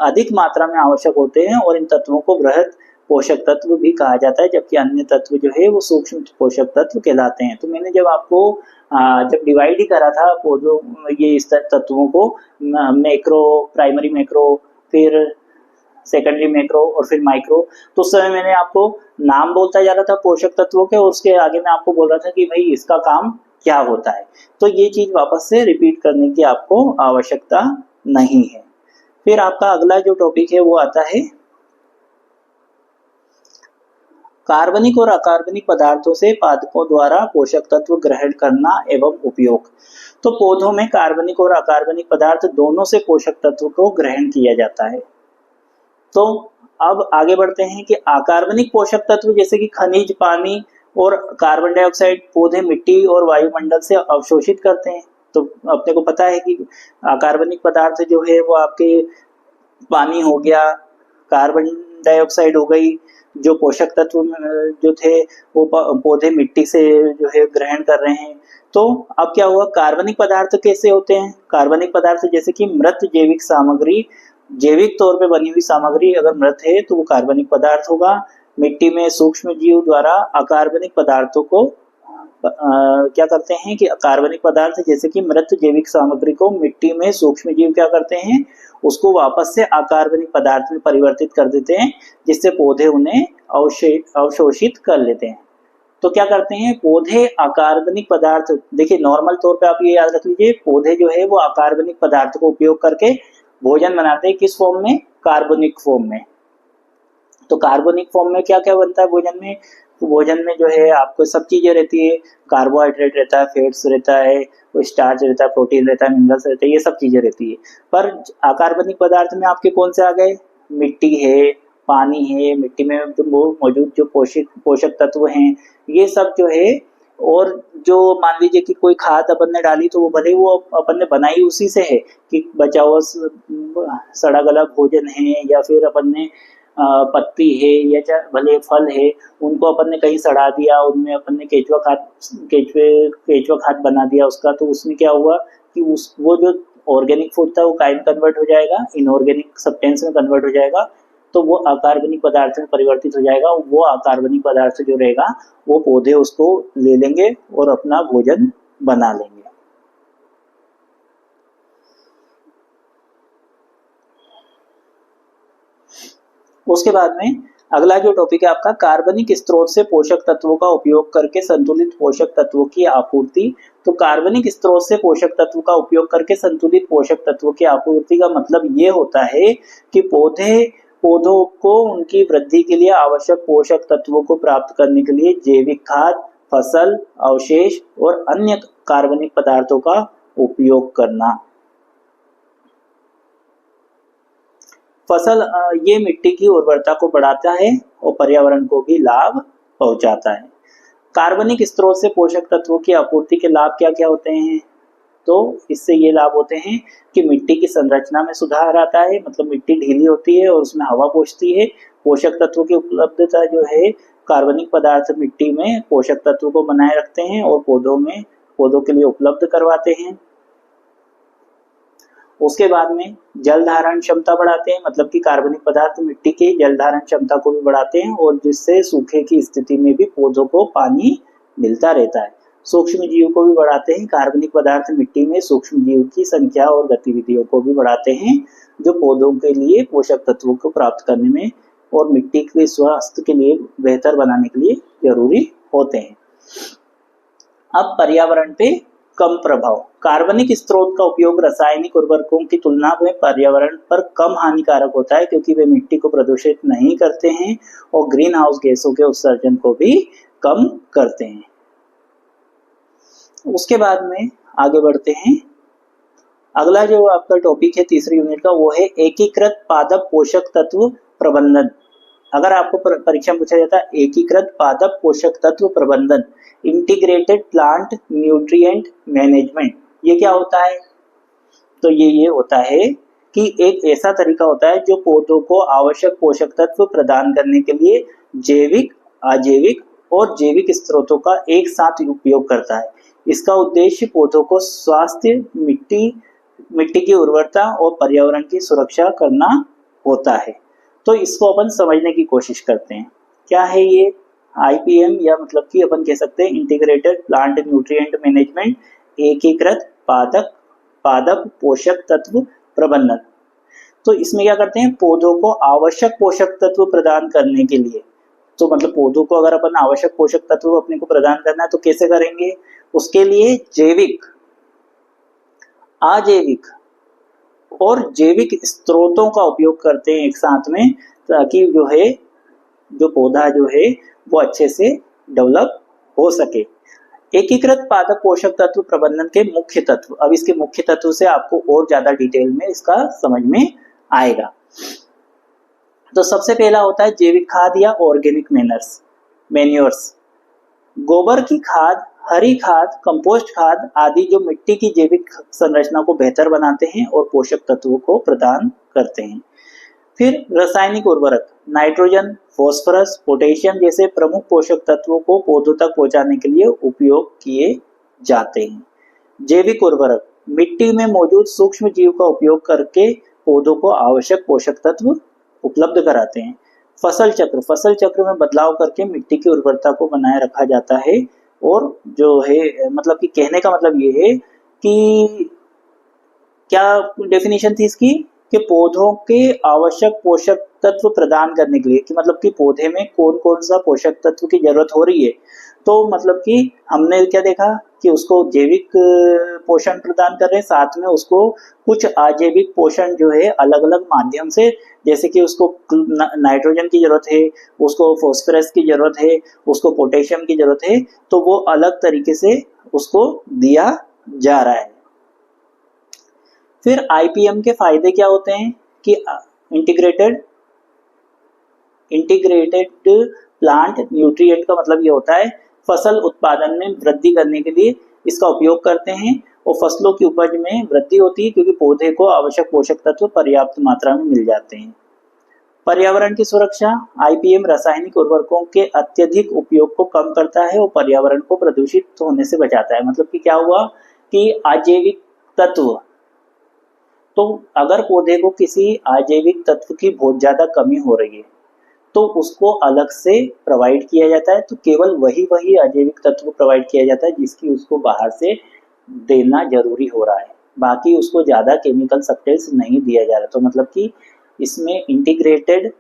अधिक मात्रा में आवश्यक होते हैं और इन तत्वों को बृहद पोषक तत्व भी कहा जाता है, जबकि अन्य तत्व जो है वो सूक्ष्म पोषक तत्व कहलाते हैं। तो मैंने जब आपको जब डिवाइड ही करा था पौधों ये इस तत्वों को, मैक्रो, प्राइमरी मैक्रो, फिर सेकेंडरी मैक्रो और फिर माइक्रो, तो उस समय मैंने आपको नाम बोलता जा रहा था पोषक तत्वों के और उसके आगे मैं आपको बोल रहा था कि भाई इसका काम क्या होता है। तो ये चीज वापस से रिपीट करने की आपको आवश्यकता नहीं है। फिर आपका अगला जो टॉपिक है वो आता है कार्बनिक और अकार्बनिक पदार्थों से पादपों द्वारा पोषक तत्व ग्रहण करना एवं उपयोग। तो पौधों में कार्बनिक और अकार्बनिक पदार्थ दोनों से पोषक तत्व को ग्रहण किया जाता है। तो अब आगे बढ़ते हैं कि अकार्बनिक पोषक तत्व जैसे कि खनिज, पानी और कार्बन डाइऑक्साइड पौधे मिट्टी और वायुमंडल से अवशोषित करते हैं। तो अपने को पता है कि अकार्बनिक पदार्थ जो है वो आपके पानी हो गया, कार्बन डाइऑक्साइड हो गई, जो पोषक तत्व जो थे वो पौधे मिट्टी से जो है ग्रहण कर रहे हैं। तो अब क्या हुआ, कार्बनिक पदार्थ कैसे होते हैं? कार्बनिक पदार्थ जैसे कि मृत जैविक सामग्री, जैविक तौर पे बनी हुई सामग्री अगर मृत है तो वो कार्बनिक पदार्थ होगा। मिट्टी में सूक्ष्म जीव द्वारा अकार्बनिक पदार्थों को क्या करते हैं कि कार्बनिक पदार्थ जैसे कि मृत जैविक सामग्री को मिट्टी में सूक्ष्म जीव क्या करते हैं, उसको वापस से अकार्बनिक पदार्थ में परिवर्तित कर देते हैं, जिससे पौधे उन्हें अवशोषित कर लेते हैं। तो क्या करते हैं पौधे अकार्बनिक पदार्थ, देखिए नॉर्मल तौर पे आप ये याद रख लीजिए, पौधे जो है वो अकार्बनिक पदार्थ को उपयोग करके भोजन बनाते हैं। किस फॉर्म में? कार्बनिक फॉर्म में। तो कार्बनिक फॉर्म में क्या क्या बनता है भोजन में? तो भोजन में जो है आपको सब चीजें रहती है, कार्बोहाइड्रेट रहता है, फैट्स रहता है, स्टार्च रहता है, प्रोटीन रहता है, मिनरल्स रहते हैं, ये सब चीजें रहती है। पर अकार्बनिक पदार्थ में आपके कौन से आ गए? मिट्टी है, पानी है, मिट्टी में जो मौजूद जो पोषक तत्व हैं, ये सब जो है। और जो मान लीजिए कि कोई खाद अपन ने डाली, तो वो भले वो अपन ने बनाई उसी से है कि बचा हुआ सड़ा गला भोजन है, या फिर अपन ने पत्ती है या भले फल है, उनको अपन ने कहीं सड़ा दिया, उनमें अपन ने केचुआ खाद बना दिया उसका, तो उसमें क्या हुआ कि वो जो ऑर्गेनिक फूड था वो काई में कन्वर्ट हो जाएगा, इनऑर्गेनिक सब्सटेंस में कन्वर्ट हो जाएगा, तो वो अकार्बनिक पदार्थ में परिवर्तित हो जाएगा। वो अकार्बनिक पदार्थ जो रहेगा वो पौधे उसको ले लेंगे और अपना भोजन बना लेंगे। उसके बाद में अगला जो टॉपिक है आपका, कार्बनिक स्रोत से पोषक तत्वों का उपयोग करके संतुलित पोषक तत्वों की आपूर्ति। तो कार्बनिक स्रोत से पोषक तत्व का उपयोग करके संतुलित पोषक तत्वों की आपूर्ति का मतलब ये होता है कि पौधों को उनकी वृद्धि के लिए आवश्यक पोषक तत्वों को प्राप्त करने के लिए जैविक खाद, फसल अवशेष और अन्य कार्बनिक पदार्थों का उपयोग करना। फसल ये मिट्टी की उर्वरता को बढ़ाता है और पर्यावरण को भी लाभ पहुंचाता है। कार्बनिक स्रोत से पोषक तत्वों की आपूर्ति के लाभ क्या क्या होते हैं? तो इससे ये लाभ होते हैं कि मिट्टी की संरचना में सुधार आता है, मतलब मिट्टी ढीली होती है और उसमें हवा पहुंचती है। पोषक तत्वों की उपलब्धता जो है, कार्बनिक पदार्थ मिट्टी में पोषक तत्वों को बनाए रखते हैं और पौधों के लिए उपलब्ध करवाते हैं। उसके बाद में जल धारण क्षमता बढ़ाते हैं, मतलब कि कार्बनिक पदार्थ मिट्टी की जल धारण क्षमता को भी बढ़ाते हैं, और जिससे सूखे की स्थिति में भी पौधों को पानी मिलता रहता है। सूक्ष्म जीव को भी बढ़ाते हैं, कार्बनिक पदार्थ मिट्टी में सूक्ष्म जीव की संख्या और गतिविधियों को भी बढ़ाते हैं, जो पौधों के लिए पोषक तत्वों को प्राप्त करने में और मिट्टी के स्वास्थ्य के लिए बेहतर बनाने के लिए जरूरी होते हैं। अब पर्यावरण पे कम प्रभाव। कार्बनिक स्रोत का उपयोग रासायनिक उर्वरकों की तुलना में पर्यावरण पर कम हानिकारक होता है, क्योंकि वे मिट्टी को प्रदूषित नहीं करते हैं और ग्रीन हाउस गैसों के उत्सर्जन को भी कम करते हैं। उसके बाद में आगे बढ़ते हैं। अगला जो आपका टॉपिक है तीसरी यूनिट का, वो है एकीकृत पादप पोषक तत्व प्रबंधन। अगर आपको परीक्षा में पूछा जाता है एकीकृत पादप पोषक तत्व प्रबंधन, इंटीग्रेटेड प्लांट न्यूट्रिएंट मैनेजमेंट, ये क्या होता है? तो ये होता है कि एक ऐसा तरीका होता है जो पौधों को आवश्यक पोषक तत्व प्रदान करने के लिए जैविक, अजैविक और जैविक स्रोतों का एक साथ उपयोग करता है। इसका उद्देश्य पौधों को स्वास्थ्य, मिट्टी की उर्वरता और पर्यावरण की सुरक्षा करना होता है। तो इसको अपन समझने की कोशिश करते हैं। क्या है ये IPM, या मतलब कि अपन कह सकते हैं इंटीग्रेटेड प्लांट न्यूट्रिएंट मैनेजमेंट, एकीकृत पादप पोषक तत्व प्रबंधन। तो इसमें क्या करते हैं, पौधों को आवश्यक पोषक तत्व प्रदान करने के लिए, तो मतलब पौधों को अगर अपन आवश्यक पोषक तत्व अपने को प्रदान करना है तो कैसे करेंगे? उसके लिए जैविक, अजैविक और जैविक स्रोतों का उपयोग करते हैं एक साथ में, ताकि जो पौधा जो है वो अच्छे से डेवलप हो सके। एकीकृत पादप पोषक तत्व प्रबंधन के मुख्य तत्व, अब इसके मुख्य तत्व से आपको और ज्यादा डिटेल में इसका समझ में आएगा। तो सबसे पहला होता है जैविक खाद या ऑर्गेनिक मैन्योर्स। गोबर की खाद, हरी खाद, कंपोस्ट खाद आदि जो मिट्टी की जैविक संरचना को बेहतर बनाते हैं और पोषक तत्वों को प्रदान करते हैं। फिर रासायनिक उर्वरक, नाइट्रोजन, फास्फोरस, पोटेशियम जैसे प्रमुख पोषक तत्वों को पौधों तक पहुंचाने के लिए उपयोग किए जाते हैं। जैविक उर्वरक, मिट्टी में मौजूद सूक्ष्म जीव का उपयोग करके पौधों को आवश्यक पोषक तत्व उपलब्ध कराते हैं। फसल चक्र में बदलाव करके मिट्टी की उर्वरता को बनाए रखा जाता है। और जो है मतलब कि कहने का मतलब ये है कि क्या डेफिनेशन थी इसकी कि पौधों के आवश्यक पोषक तत्व प्रदान करने के लिए, कि मतलब कि पौधे में कौन कौन सा पोषक तत्व की जरूरत हो रही है। तो मतलब कि हमने क्या देखा कि उसको जैविक पोषण प्रदान कर रहे हैं, साथ में उसको कुछ अजैविक पोषण जो है अलग अलग माध्यम से, जैसे कि उसको नाइट्रोजन की जरूरत है, उसको फॉस्फोरस की जरूरत है, उसको पोटेशियम की जरूरत है, तो वो अलग तरीके से उसको दिया जा रहा है। फिर आईपीएम के फायदे क्या होते हैं कि इंटीग्रेटेड इंटीग्रेटेड प्लांट न्यूट्रिएंट का मतलब ये होता है फसल उत्पादन में वृद्धि करने के लिए इसका उपयोग करते हैं और फसलों की उपज में वृद्धि होती है क्योंकि पौधे को आवश्यक पोषक तत्व पर्याप्त मात्रा में मिल जाते हैं। पर्यावरण की सुरक्षा, आईपीएम रासायनिक उर्वरकों के अत्यधिक उपयोग को कम करता है और पर्यावरण को प्रदूषित होने से बचाता है। मतलब कि क्या हुआ कि अजैविक तत्व, तो अगर पौधे को किसी अजैविक तत्व की बहुत ज्यादा कमी हो रही है तो उसको अलग से प्रोवाइड किया जाता है, तो केवल वही वही अजैविक तत्व प्रोवाइड किया जाता है जिसकी उसको बाहर से देना जरूरी हो रहा है, बाकी उसको ज्यादा केमिकल सब्सटेंस नहीं दिया जा रहा। तो मतलब कि इसमें इंटीग्रेटेड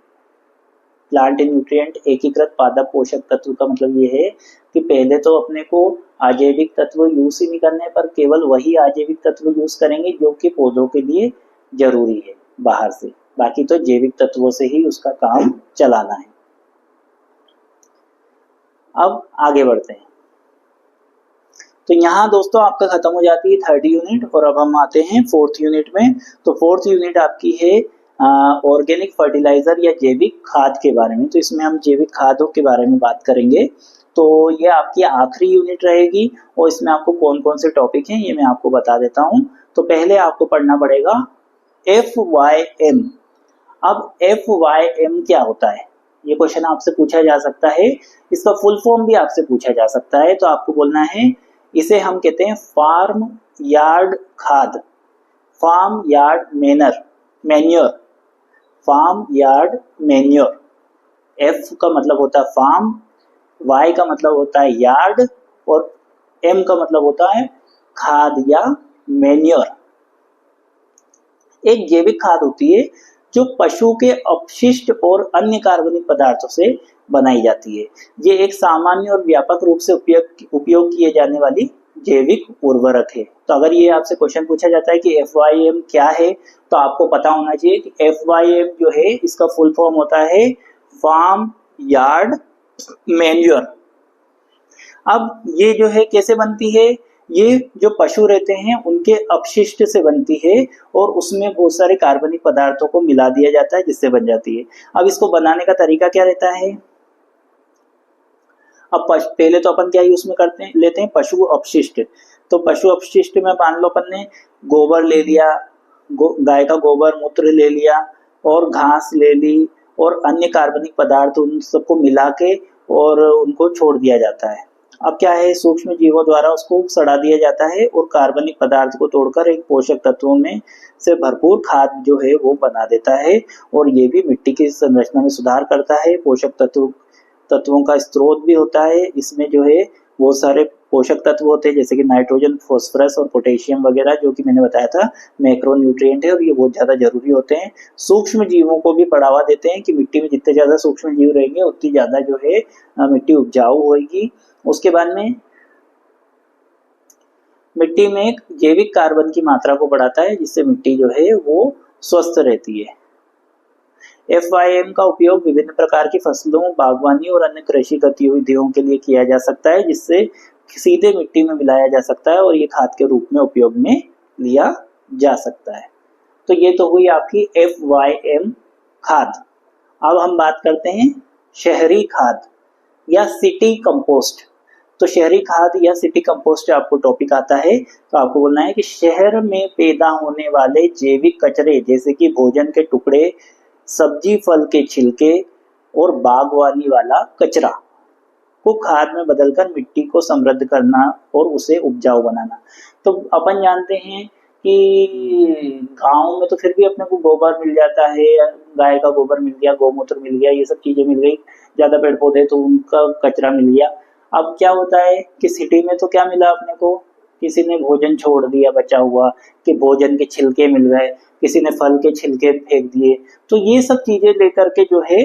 प्लांट न्यूट्रिएंट एकीकृत पादप पोषक तत्व का मतलब ये है कि पहले तो अपने को अजैविक तत्व यूज ही नहीं करने पर केवल वही अजैविक तत्व यूज करेंगे जो कि पौधों के लिए जरूरी है बाहर से, बाकी तो जैविक तत्वों से ही उसका काम चलाना है। अब आगे बढ़ते हैं। तो यहाँ दोस्तों आपका खत्म हो जाती है थर्ड यूनिट और अब हम आते हैं फोर्थ यूनिट में। तो फोर्थ यूनिट आपकी है ऑर्गेनिक फर्टिलाइजर या जैविक खाद के बारे में। तो इसमें हम जैविक खादों के बारे में बात करेंगे। तो ये आपकी आखिरी यूनिट रहेगी और इसमें आपको कौन कौन से टॉपिक हैं ये मैं आपको बता देता हूँ। तो पहले आपको पढ़ना पड़ेगा FYM। अब FYM क्या होता है, ये क्वेश्चन आपसे पूछा जा सकता है, इसका फुल फॉर्म भी आपसे पूछा जा सकता है। तो आपको बोलना है, इसे हम कहते हैं फार्म यार्ड खाद, farm yard manure, farm yard manure. F का मतलब होता है फार्म, Y का मतलब होता है यार्ड और M का मतलब होता है खाद या मैन्योर। एक जैविक खाद होती है जो पशु के अपशिष्ट और अन्य कार्बनिक पदार्थों से बनाई जाती है। ये एक सामान्य और व्यापक रूप से उपयोग किए जाने वाली जैविक उर्वरक है। तो अगर ये आपसे क्वेश्चन पूछा जाता है कि FYM क्या है, तो आपको पता होना चाहिए कि FYM जो है इसका फुल फॉर्म होता है फार्म यार्ड मैन्योर। अब ये जो है कैसे बनती है, ये जो पशु रहते हैं उनके अपशिष्ट से बनती है और उसमें बहुत सारे कार्बनिक पदार्थों को मिला दिया जाता है जिससे बन जाती है। अब इसको बनाने का तरीका क्या रहता है, अब पहले तो अपन क्या यूज में करते हैं, लेते हैं पशु अपशिष्ट। तो पशु अपशिष्ट में मान लो अपन ने गोबर ले लिया, गाय का गोबर मूत्र ले लिया और घास ले ली और अन्य कार्बनिक पदार्थ उन सबको मिला के और उनको छोड़ दिया जाता है। अब क्या है, सूक्ष्म जीवों द्वारा उसको सड़ा दिया जाता है और कार्बनिक पदार्थ को तोड़कर एक पोषक तत्वों में से भरपूर खाद जो है वो बना देता है और ये भी मिट्टी की संरचना में सुधार करता है, पोषक तत्वों का स्रोत भी होता है। इसमें जो है बहुत सारे पोषक तत्व होते हैं जैसे कि नाइट्रोजन, फास्फोरस और पोटेशियम वगैरह, जो कि मैंने बताया था मैक्रो न्यूट्रिएंट है और ये बहुत ज्यादा जरूरी होते हैं। सूक्ष्म जीवों को भी बढ़ावा देते हैं कि मिट्टी में जितने ज्यादा सूक्ष्म जीव रहेंगे उतनी ज्यादा जो है मिट्टी उपजाऊ होगी। उसके बाद में मिट्टी में जैविक कार्बन की मात्रा को बढ़ाता है जिससे मिट्टी जो है वो स्वस्थ रहती है। FYM का उपयोग विभिन्न प्रकार की फसलों, बागवानी और अन्य कृषि गतिविधियों के लिए किया जा सकता है जिससे सीधे मिट्टी में मिलाया जा सकता है और ये खाद के रूप में उपयोग में लिया जा सकता है। तो ये तो हुई आपकी FYM खाद। अब हम बात करते हैं शहरी खाद या सिटी कंपोस्ट। तो शहरी खाद या सिटी कंपोस्ट आपको टॉपिक आता है तो आपको बोलना है कि शहर में पैदा होने वाले जैविक कचरे जैसे कि भोजन के टुकड़े, सब्जी फल के छिलके और बागवानी वाला कचरा को खाद में बदलकर मिट्टी को समृद्ध करना और उसे उपजाऊ बनाना। तो अपन जानते हैं कि गांव में तो फिर भी अपने को गोबर मिल जाता है, गाय का गोबर मिल गया, गौमूत्र मिल गया, ये सब चीजें मिल गई, ज्यादा पेड़ पौधे तो उनका कचरा मिल गया। अब क्या होता है कि सिटी में तो क्या मिला अपने को, किसी ने भोजन छोड़ दिया बचा हुआ, कि भोजन के छिलके मिल गए, किसी ने फल के छिलके फेंक दिए। तो ये सब चीजें लेकर के जो है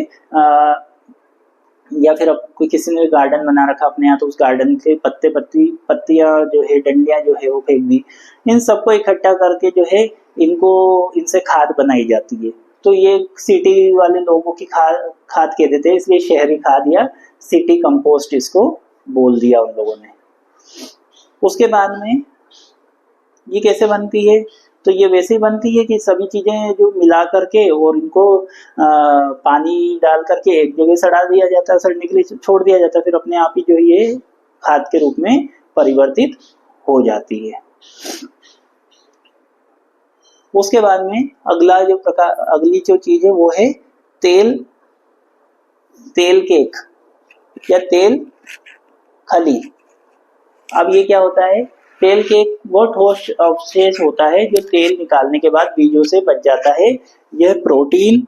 या फिर अब कोई किसी ने गार्डन बना रखा अपने यहाँ, तो उस गार्डन के पत्तियां जो है, डंडियां जो है वो फेंक दी। इन सबको इकट्ठा करके जो है इनको, इनसे खाद बनाई जाती है। तो ये सिटी वाले लोगों की खाद कह देते हैं, इसलिए शहरी खाद या सिटी कंपोस्ट इसको बोल दिया उन लोगों ने। उसके बाद में ये कैसे बनती है, तो ये वैसे ही बनती है कि सभी चीजें जो मिला करके और इनको पानी डाल करके एक जगह सड़ा दिया जाता है, सड़ने के लिए छोड़ दिया जाता है, फिर अपने आप ही जो ये खाद के रूप में परिवर्तित हो जाती है। उसके बाद में अगली जो चीज है वो है तेल केक या तेल खली। अब ये क्या होता है, तेल केक वो ठोस अवशेष होता है जो तेल निकालने के बाद बीजों से बच जाता है। यह प्रोटीन,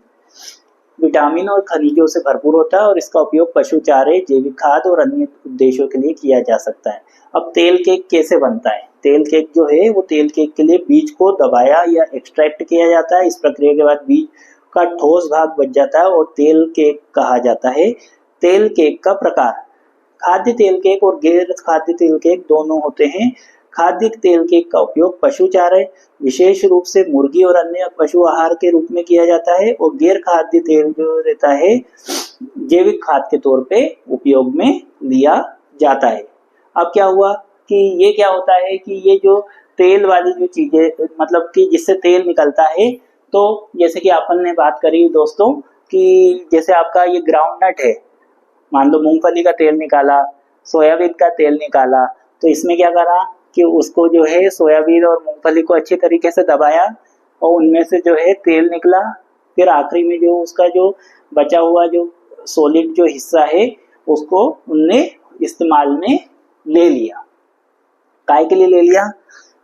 विटामिन और खनिजों से भरपूर होता है और इसका उपयोग पशु चारे, जैविक खाद और अन्य उद्देश्यों के लिए किया जा सकता है। अब तेल केक कैसे बनता है, तेल केक जो है वो तेल केक के लिए बीज को दबाया या एक्सट्रैक्ट किया जाता है। इस प्रक्रिया के बाद बीज का ठोस भाग बच जाता है और तेल केक कहा जाता है। तेल केक का प्रकार, खाद्य तेल केक और गैर खाद्य तेल केक दोनों होते हैं। खाद्य तेल केक का उपयोग पशु चारे, विशेष रूप से मुर्गी और अन्य पशु आहार के रूप में किया जाता है, और गैर खाद्य तेल जो रहता है जैविक खाद के तौर पे उपयोग में लिया जाता है। अब क्या हुआ कि ये क्या होता है कि ये जो तेल वाली जो चीजें, मतलब कि जिससे तेल निकलता है, तो जैसे कि अपन ने बात करी दोस्तों कि जैसे आपका ये ग्राउंड नट है, मान लो मूंगफली का तेल निकाला, सोयाबीन का तेल निकाला, तो इसमें क्या करा कि उसको जो है सोयाबीन और मूंगफली को अच्छे तरीके से दबाया और उनमें से जो है तेल निकला। फिर आखिरी में जो उसका जो बचा हुआ जो सॉलिड जो हिस्सा है उसको उनने इस्तेमाल में ले लिया। काय के लिए ले लिया,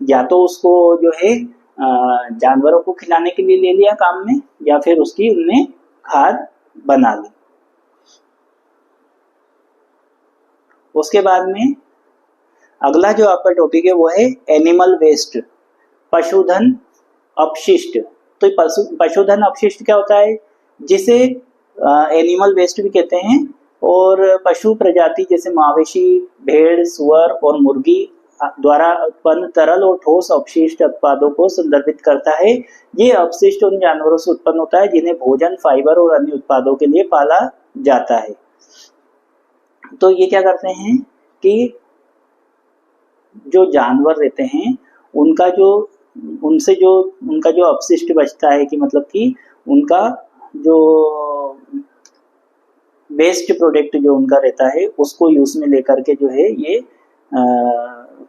या तो उसको जो है जानवरों को खिलाने के लिए ले लिया काम में, या फिर उसकी उनने खाद बना ली। उसके बाद में अगला जो आपका टॉपिक है वो है एनिमल वेस्ट, पशुधन अपशिष्ट। तो पशुधन अपशिष्ट क्या होता है, जिसे एनिमल वेस्ट भी कहते हैं, और पशु प्रजाति जैसे मवेशी, भेड़, सुअर और मुर्गी द्वारा उत्पन्न तरल और ठोस अपशिष्ट उत्पादों को संदर्भित करता है। ये अपशिष्ट उन जानवरों से उत्पन्न होता है जिन्हें भोजन, फाइबर और अन्य उत्पादों के लिए पाला जाता है। तो ये क्या करते हैं कि जो जानवर रहते हैं उनका जो अपशिष्ट बचता है, कि मतलब कि उनका जो वेस्ट प्रोडक्ट जो उनका रहता है उसको यूज में लेकर के जो है ये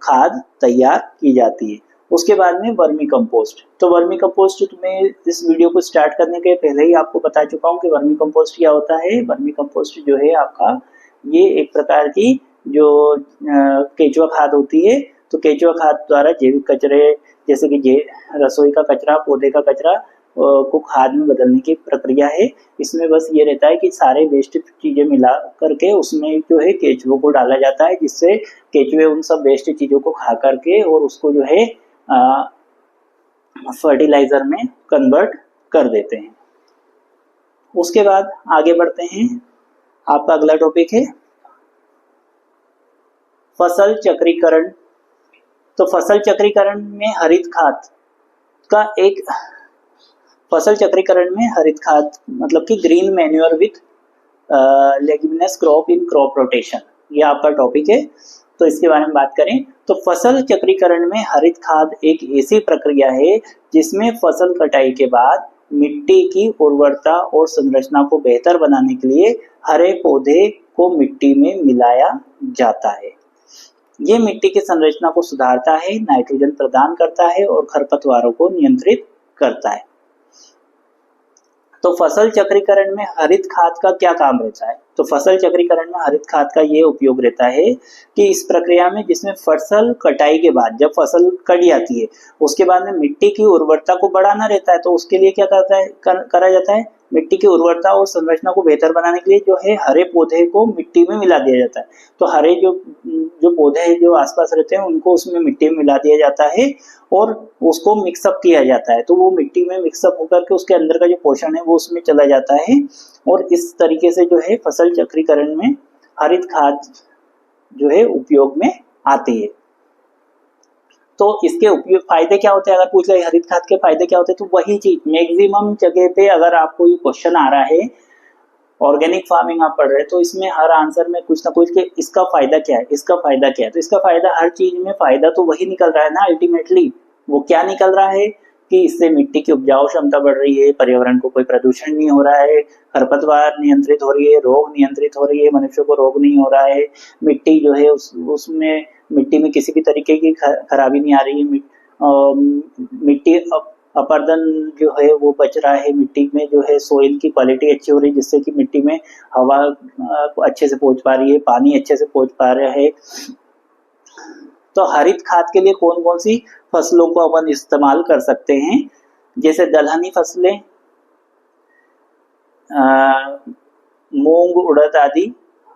खाद तैयार की जाती है। उसके बाद में वर्मी कंपोस्ट। तो वर्मी कंपोस्ट तुम्हें इस वीडियो को स्टार्ट करने के पहले ही आपको बता चुका हूँ कि वर्मी कंपोस्ट क्या होता है। वर्मी कंपोस्ट जो है आपका ये एक प्रकार की जो केचुआ खाद होती है। तो केचुआ खाद द्वारा जैविक कचरे जैसे कि रसोई का कचरा, पौधे का कचरा को खाद में बदलने की प्रक्रिया है। इसमें बस ये रहता है कि सारे वेस्ट चीजें मिला करके उसमें जो है केचुओं को डाला जाता है, जिससे केचुए उन सब वेस्ट चीजों को खा करके और उसको जो है फर्टिलाइजर में कन्वर्ट कर देते हैं। उसके बाद आगे बढ़ते हैं, आपका अगला टॉपिक है फसल चक्रीकरण। तो फसल चक्रीकरण में हरित खाद का एक फसल चक्रीकरण में हरित खाद मतलब कि green manure with leguminous crop in crop rotation, ये आपका टॉपिक है। तो इसके बारे में बात करें तो फसल चक्रीकरण में हरित खाद एक ऐसी प्रक्रिया है जिसमें फसल कटाई के बाद मिट्टी की उर्वरता और संरचना को बेहतर बनाने के लिए हरे पौधे को मिट्टी में मिलाया जाता है। ये मिट्टी की संरचना को सुधारता है, नाइट्रोजन प्रदान करता है और खरपतवारों को नियंत्रित करता है। तो फसल चक्रीकरण में हरित खाद का क्या काम रहता है? तो फसल चक्रीकरण में हरित खाद का ये उपयोग रहता है कि इस प्रक्रिया में, जिसमें फसल कटाई के बाद, जब फसल कट जाती है उसके बाद में मिट्टी की उर्वरता को बढ़ाना रहता है, तो उसके लिए क्या करा जाता है, मिट्टी की उर्वरता और संरचना को बेहतर बनाने के लिए जो है हरे पौधे को मिट्टी में मिला दिया जाता है। तो हरे जो जो पौधे जो आसपास रहते हैं उनको उसमें मिट्टी में मिला दिया जाता है और उसको मिक्सअप किया जाता है। तो वो मिट्टी में मिक्सअप होकर के उसके अंदर का जो पोषण है वो उसमें चला जाता है और इस तरीके से जो है फसल चक्रीकरण में हरित खाद जो है उपयोग में आती है। तो इसके उपयोग फायदे क्या होते हैं, अगर पूछ ले हरित खाद के फायदे क्या होते हैं, तो वही चीज मैक्सिमम जगह पे अगर आपको ये क्वेश्चन आ रहा है, ऑर्गेनिक फार्मिंग आप पढ़ रहे हैं, तो इसमें हर आंसर में कुछ ना कुछ कि इसका फायदा क्या है, इसका फायदा क्या है। तो इसका फायदा, हर चीज में फायदा तो वही निकल रहा है ना अल्टीमेटली। वो क्या निकल रहा है कि इससे मिट्टी की उपजाऊ क्षमता बढ़ रही है, पर्यावरण को कोई प्रदूषण नहीं हो रहा है, खरपतवार नियंत्रित हो रही है, रोग नियंत्रित हो रही है, मनुष्य को रोग नहीं हो रहा है, मिट्टी जो है उसमें मिट्टी में किसी भी तरीके की खराबी नहीं आ रही है, मिट्टी अपरदन जो है वो बच रहा है, मिट्टी में जो है सोइल की क्वालिटी अच्छी हो रही है, जिससे कि मिट्टी में हवा अच्छे से पहुंच पा रही है, पानी अच्छे से पहुंच पा रहा है। तो हरित खाद के लिए कौन कौन सी फसलों को अपन इस्तेमाल कर सकते हैं, जैसे दलहनी फसलें, मूंग, उड़द आदि।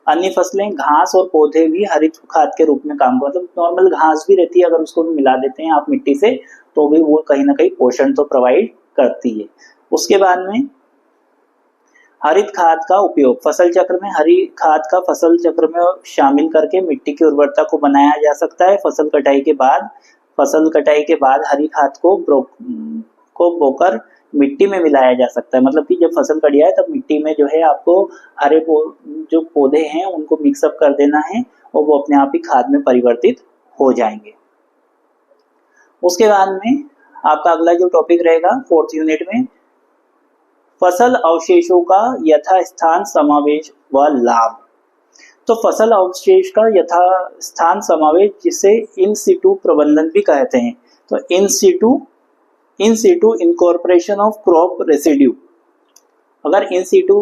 अन्य फसलें, घास और पौधे भी हरित खाद के रूप में काम करते हैं। मतलब नॉर्मल घास भी रहती है, अगर उसको मिला देते हैं आप मिट्टी से तो भी वो कहीं ना कहीं पोषण तो प्रोवाइड करती है। उसके बाद में हरित खाद का उपयोग फसल चक्र में, हरित खाद का फसल चक्र में शामिल करके मिट्टी की उर्वरता को बनाया जा सकता है। फसल कटाई के बाद हरी खाद को बोकर मिट्टी में मिलाया जा सकता है। मतलब कि जब फसल कट जाए तब मिट्टी में जो है आपको हरे जो पौधे हैं उनको मिक्सअप कर देना है और वो अपने आप ही खाद में परिवर्तित हो जाएंगे। उसके बाद में आपका अगला जो टॉपिक रहेगा 4th यूनिट में, फसल अवशेषों का यथास्थान समावेश व लाभ। तो फसल अवशेष का यथास्थान समावेश, जिसे इन सिटू प्रबंधन भी कहते हैं। तो in situ incorporation of crop residue. अगर इन सिटू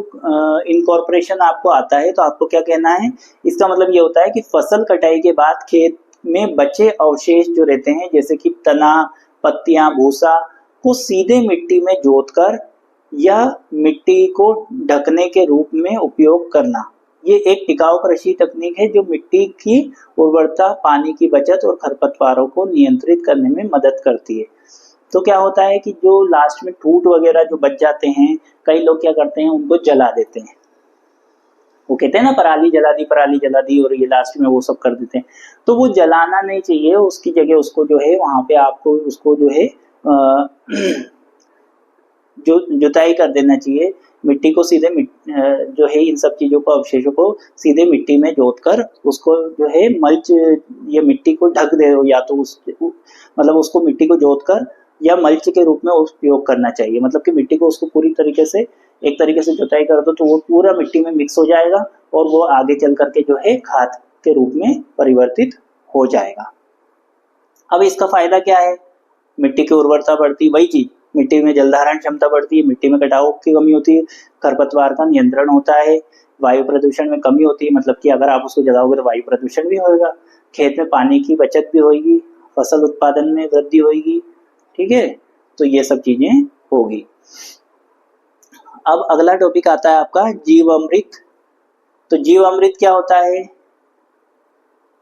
इनकॉर्पोरेशन आपको आता है तो आपको क्या कहना है, इसका मतलब ये होता है कि फसल कटाई के बाद खेत में बचे अवशेष जो रहते हैं, जैसे कि तना, पत्तियां, भूसा, को सीधे मिट्टी में जोतकर या मिट्टी को ढकने के रूप में उपयोग करना। ये एक टिकाऊ कृषि तकनीक है जो मिट्टी की उर्वरता, पानी की बचत और खरपतवारों को नियंत्रित करने में मदद करती है। तो क्या होता है कि जो लास्ट में ठूठ वगैरह जो बच जाते हैं, कई लोग क्या करते हैं उनको जला देते हैं। वो कहते हैं ना पराली जला दी और ये लास्ट में वो सब कर देते हैं। तो वो जलाना नहीं चाहिए, उसकी जगह उसको जो है वहां पे आपको उसको जो है जो जुताई कर देना चाहिए। मिट्टी को सीधे जो है इन सब चीजों को, अवशेषों को सीधे मिट्टी में जोत कर उसको जो है मल्च या मिट्टी को ढक दे, या तो मतलब उसको मिट्टी को जोत कर या मल्च के रूप में उपयोग करना चाहिए। मतलब कि मिट्टी को उसको पूरी तरीके से एक तरीके से जुताई कर दो तो वो पूरा मिट्टी में मिक्स हो जाएगा और वो आगे चल करके जो है खाद के रूप में परिवर्तित हो जाएगा। अब इसका फायदा क्या है, मिट्टी की उर्वरता बढ़ती, वही चीज, मिट्टी में जल धारण क्षमता बढ़ती है, मिट्टी में कटाव की कमी होती है, खरपतवार का नियंत्रण होता है, वायु प्रदूषण में कमी होती है। मतलब कि अगर आप उसको जलाओगे तो वायु प्रदूषण भी होगा, खेत में पानी की बचत भी होगी, फसल उत्पादन में वृद्धि होगी। ठीक है, तो ये सब चीजें होगी। अब अगला टॉपिक आता है आपका जीवामृत। तो जीवामृत क्या होता है,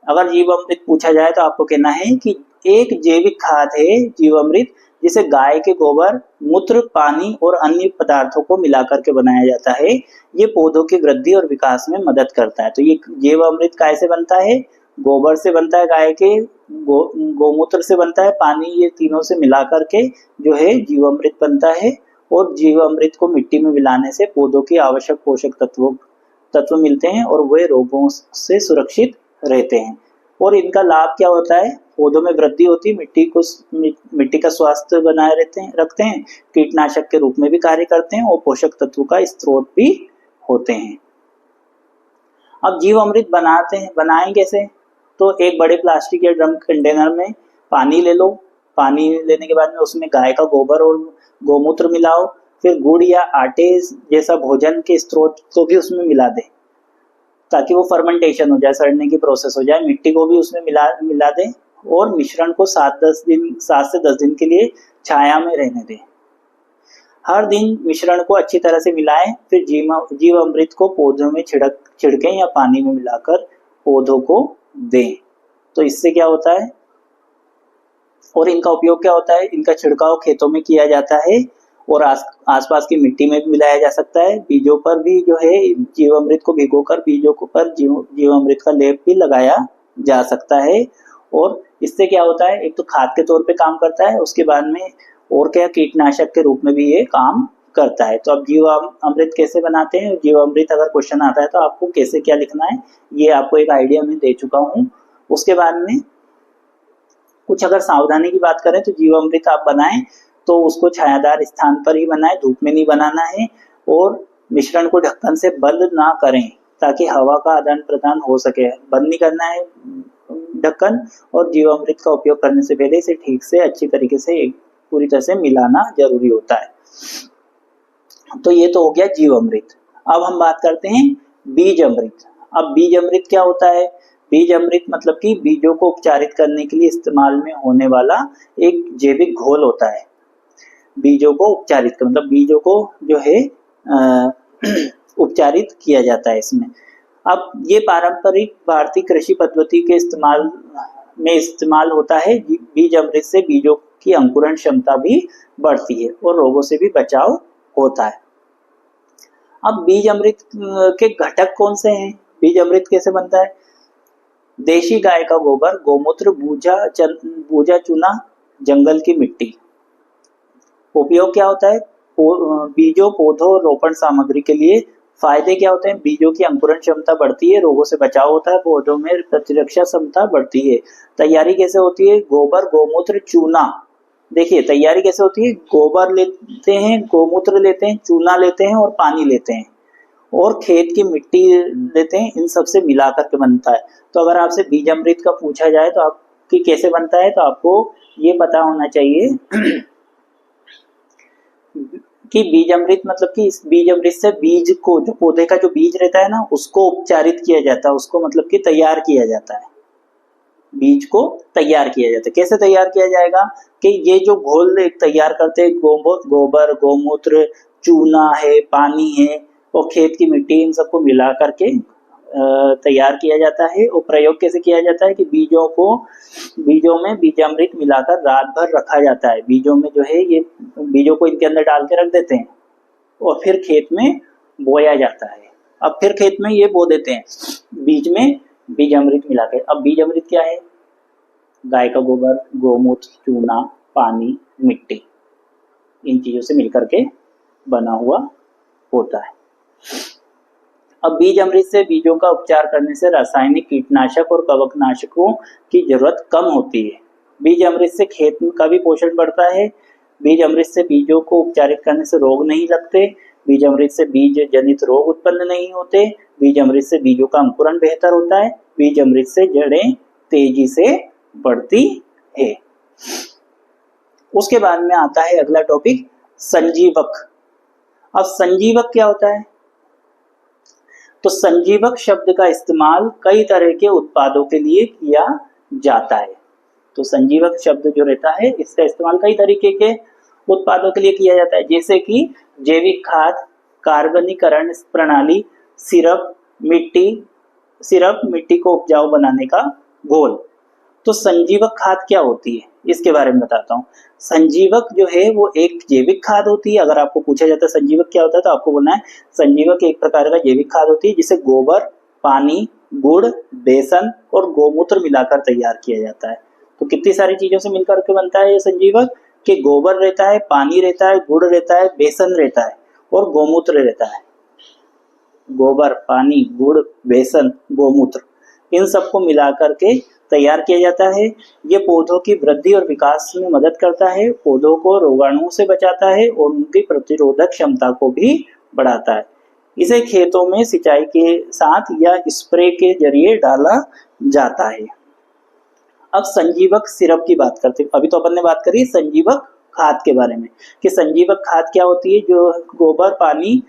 अगर जीवामृत पूछा जाए तो आपको कहना है कि एक जैविक खाद है जीवामृत, जिसे गाय के गोबर, मूत्र, पानी और अन्य पदार्थों को मिलाकर के बनाया जाता है। ये पौधों की वृद्धि और विकास में मदद करता है। तो ये जीवामृत कैसे बनता है, गोबर से बनता है, गाय के गोमूत्र से बनता है, पानी, ये तीनों से मिलाकर के जो है जीवामृत बनता है। और जीवामृत को मिट्टी में मिलाने से पौधों की आवश्यक पोषक तत्व मिलते हैं और वे रोगों से सुरक्षित रहते हैं। और इनका लाभ क्या होता है, पौधों में वृद्धि होती है, मिट्टी का स्वास्थ्य बनाए रखते हैं, कीटनाशक के रूप में भी कार्य करते हैं और पोषक तत्वों का स्रोत भी होते हैं। अब जीवामृत बनाएं कैसे, तो एक बड़े प्लास्टिक या ड्रम कंटेनर में पानी ले लो, पानी लेने के बाद में उसमें गाय का गोबर और गोमूत्र मिलाओ, फिर गुड़ या आटे जैसा भोजन के स्रोत को भी उसमें मिला दें। ताकि वो फर्मेंटेशन हो जाए, सड़ने की प्रोसेस हो जाए। मिट्टी को भी उसमें मिला दें और मिश्रण को 7 से 10 दिन के लिए छाया में रहने दें। हर दिन मिश्रण को अच्छी तरह से मिलाएं, फिर जीव अमृत को पौधों में छिड़कें या पानी में मिलाकर पौधों को दें। तो इससे क्या होता है और इनका उपयोग क्या होता है? इनका छिड़काव खेतों में किया जाता है और आसपास की मिट्टी में भी मिलाया जा सकता है। बीजों पर भी जो है जीवामृत को भिगोकर बीजों पर जीवामृत का लेप भी लगाया जा सकता है। और इससे क्या होता है, एक तो खाद के तौर पे काम करता है, उसके बाद में और क्या कीटनाशक के रूप में भी ये काम करता है। तो अब जीवामृत कैसे बनाते हैं, जीवामृत अगर क्वेश्चन आता है तो आपको कैसे क्या लिखना है ये आपको एक आइडिया मैं दे चुका हूँ। उसके बाद में कुछ अगर सावधानी की बात करें तो जीवामृत आप बनाएं तो उसको छायादार स्थान पर ही बनाएं, धूप में नहीं बनाना है। और मिश्रण को ढक्कन से बंद ना करें ताकि हवा का आदान प्रदान हो सके। बंद नहीं करना है ढक्कन, और जीवामृत का उपयोग करने से पहले इसे ठीक से अच्छी तरीके से पूरी तरह से मिलाना जरूरी होता है। तो ये तो हो गया जीवामृत। अब हम बात करते हैं बीज अमृत। अब बीज अमृत क्या होता है? बीज अमृत मतलब कि बीजों को उपचारित करने के लिए इस्तेमाल में होने वाला एक जैविक घोल होता है। बीजों को उपचारित मतलब बीजों को जो है उपचारित किया जाता है इसमें। अब ये पारंपरिक भारतीय कृषि पद्धति के इस्तेमाल होता है। बीज अमृत से बीजों की अंकुरण क्षमता भी बढ़ती है और रोगों से भी बचाव होता है। अब बीज अमृत के घटक कौन से हैं? बीज अमृत कैसे बनता है? देशी गाय का गोबर, गोमूत्र, भूजा चूना, जंगल की मिट्टी। उपयोग क्या होता है? बीजों, पौधों, रोपण सामग्री के लिए। फायदे क्या होते हैं? बीजों की अंकुरण क्षमता बढ़ती है, रोगों से बचाव होता है, पौधों में प्रतिरक्षा क्षमता बढ़ती है। तैयारी कैसे होती है? गोबर, गोमूत्र, चूना। देखिए तैयारी कैसे होती है? गोबर लेते हैं, गोमूत्र लेते हैं, चूना लेते हैं और पानी लेते हैं और खेत की मिट्टी लेते हैं। इन सब से मिलाकर के बनता है। तो अगर आपसे बीज अमृत का पूछा जाए तो आपकी कैसे बनता है, तो आपको ये पता होना चाहिए कि बीज अमृत मतलब कि इस बीज अमृत से बीज को, जो पौधे का जो बीज रहता है ना, उसको उपचारित किया जाता है, उसको मतलब कि तैयार किया जाता है। बीज को तैयार किया जाता है। कैसे तैयार किया जाएगा कि ये जो घोल तैयार करते हैं, गोबर, गोमूत्र, चूना है, पानी है और खेत की मिट्टी, इन सबको मिला करके तैयार किया जाता है। और प्रयोग कैसे किया जाता है कि बीजों में बीजामृत मिलाकर रात भर रखा जाता है। बीजों में जो है ये बीजों को इनके अंदर डाल के रख देते हैं और फिर खेत में बोया जाता है। अब फिर खेत में ये बो देते हैं बीज में बीजामृत मिलाकर। अब बीजामृत क्या है? गाय का गोबर, गोमूत्र, चूना, पानी, मिट्टी, इन चीजों से मिलकर के बना हुआ होता है। अब बीज अमृत से बीजों का उपचार करने से रासायनिक कीटनाशक और कवकनाशकों की जरूरत कम होती है। बीज अमृत से खेत का भी पोषण बढ़ता है। बीज अमृत से बीजों को उपचारित करने से रोग नहीं लगते। बीज अमृत से बीज जनित रोग उत्पन्न नहीं होते। बीज अमृत से बीजों का अंकुरण बेहतर होता है। बीज अमृत से जड़ें तेजी से बढ़ती है। उसके बाद में आता है अगला टॉपिक, संजीवक। अब संजीवक क्या होता है? तो संजीवक शब्द का इस्तेमाल कई तरह के उत्पादों के लिए किया जाता है। तो संजीवक शब्द जो रहता है इसका इस्तेमाल कई तरीके के उत्पादों के लिए किया जाता है, जैसे कि जैविक खाद, कार्बनीकरण प्रणाली, सिरप, मिट्टी को उपजाऊ बनाने का घोल। तो संजीवक खाद क्या होती है इसके बारे में बताता हूँ। संजीवक जो है वो एक जैविक खाद होती है। अगर आपको पूछा जाता है संजीवक क्या होता है तो आपको बोलना है संजीवक एक प्रकार का जैविक खाद होती है जिसे गोबर, पानी, गुड़, बेसन और गोमूत्र मिलाकर तैयार किया जाता है। तो कितनी सारी चीजों से मिलकर के बनता है ये संजीवक कि गोबर रहता है, पानी रहता है, गुड़ रहता है, बेसन रहता है और गोमूत्र रहता है। गोबर, पानी, गुड़, बेसन, गोमूत्र, इन सबको मिलाकर के तैयार किया जाता है। ये पौधों की वृद्धि और विकास में मदद करता है, पौधों को रोगाणुओं से बचाता है और उनकी प्रतिरोधक क्षमता को भी बढ़ाता है। इसे खेतों में सिंचाई के साथ या स्प्रे के जरिए डाला जाता है। अब संजीवक सिरप की बात करते हैं। अभी तो अपन ने बात करी संजीवक खाद के बारे में कि संजीवक खाद क्या होती है, जो गोबर, पानी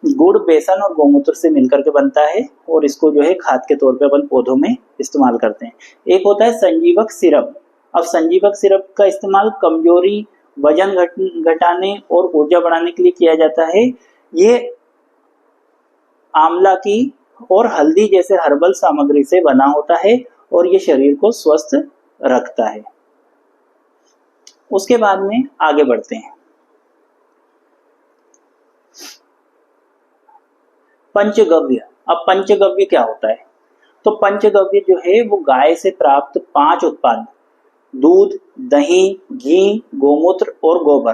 गुड़ बेसन और गौमूत्र से मिलकर के बनता है और इसको जो है खाद के तौर पे अपन पौधों में इस्तेमाल करते हैं। एक होता है संजीवक सिरप। अब संजीवक सिरप का इस्तेमाल कमजोरी, वजन घटाने और ऊर्जा बढ़ाने के लिए किया जाता है। ये आंवला की और हल्दी जैसे हर्बल सामग्री से बना होता है और ये शरीर को स्वस्थ रखता है। उसके बाद में आगे बढ़ते हैं। पंचगव्य। अब पंचगव्य क्या होता है? तो पंचगव्य जो है वो गाय से प्राप्त 5 उत्पाद, दूध, दही, घी, गोमूत्र और गोबर।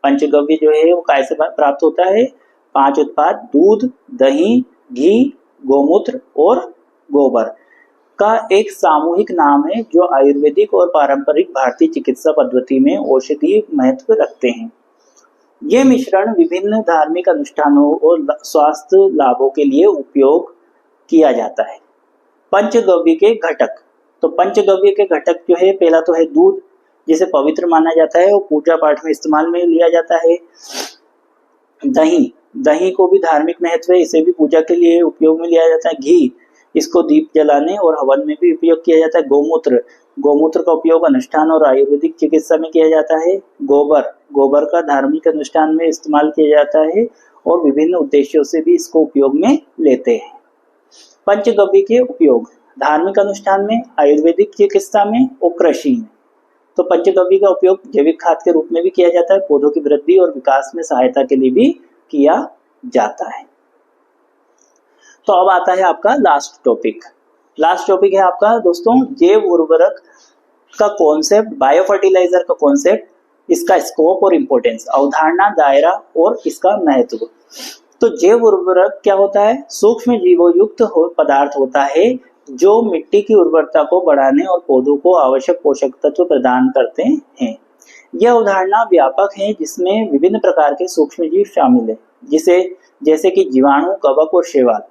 पंचगव्य जो है वो गाय से प्राप्त होता है 5 उत्पाद, दूध, दही, घी, गोमूत्र और गोबर का एक सामूहिक नाम है जो आयुर्वेदिक और पारंपरिक भारतीय चिकित्सा पद्धति में औषधीय महत्व रखते हैं। ये मिश्रण विभिन्न धार्मिक अनुष्ठानों और स्वास्थ्य लाभों के लिए उपयोग किया जाता है। पंचगव्य के घटक। तो पंचगव्य के घटक जो है, पहला तो है दूध, जिसे पवित्र माना जाता है और पूजा पाठ में इस्तेमाल में लिया जाता है। दही, दही को भी धार्मिक महत्व है, इसे भी पूजा के लिए उपयोग में लिया जाता है। घी, इसको दीप जलाने और हवन में भी उपयोग किया जाता है। गोमूत्र, गोमूत्र का उपयोग अनुष्ठान और आयुर्वेदिक चिकित्सा में किया जाता है। गोबर, गोबर का धार्मिक अनुष्ठान में इस्तेमाल किया जाता है और विभिन्न उद्देश्यों से भी इसको उपयोग में लेते हैं। पंचगव्य के उपयोग धार्मिक अनुष्ठान में, आयुर्वेदिक चिकित्सा में और कृषि में। तो पंचगव्य का उपयोग जैविक खाद के रूप में भी किया जाता है, पौधों की वृद्धि और विकास में सहायता के लिए भी किया जाता है। तो अब आता है आपका लास्ट टॉपिक। लास्ट टॉपिक है आपका दोस्तों जैव उर्वरक का कॉन्सेप्ट, बायो फर्टिलाइजर का कॉन्सेप्ट, इसका स्कोप और इम्पोर्टेंस, अवधारणा, दायरा और इसका महत्व। तो जैव उर्वरक क्या होता है? सूक्ष्म जीवों युक्त पदार्थ होता है जो मिट्टी की उर्वरता को बढ़ाने और पौधों को आवश्यक पोषक तत्व प्रदान करते हैं। यह अवधारणा व्यापक है जिसमें विभिन्न प्रकार के सूक्ष्म जीव शामिल है, जैसे कि जीवाणु, कवक और शैवाल।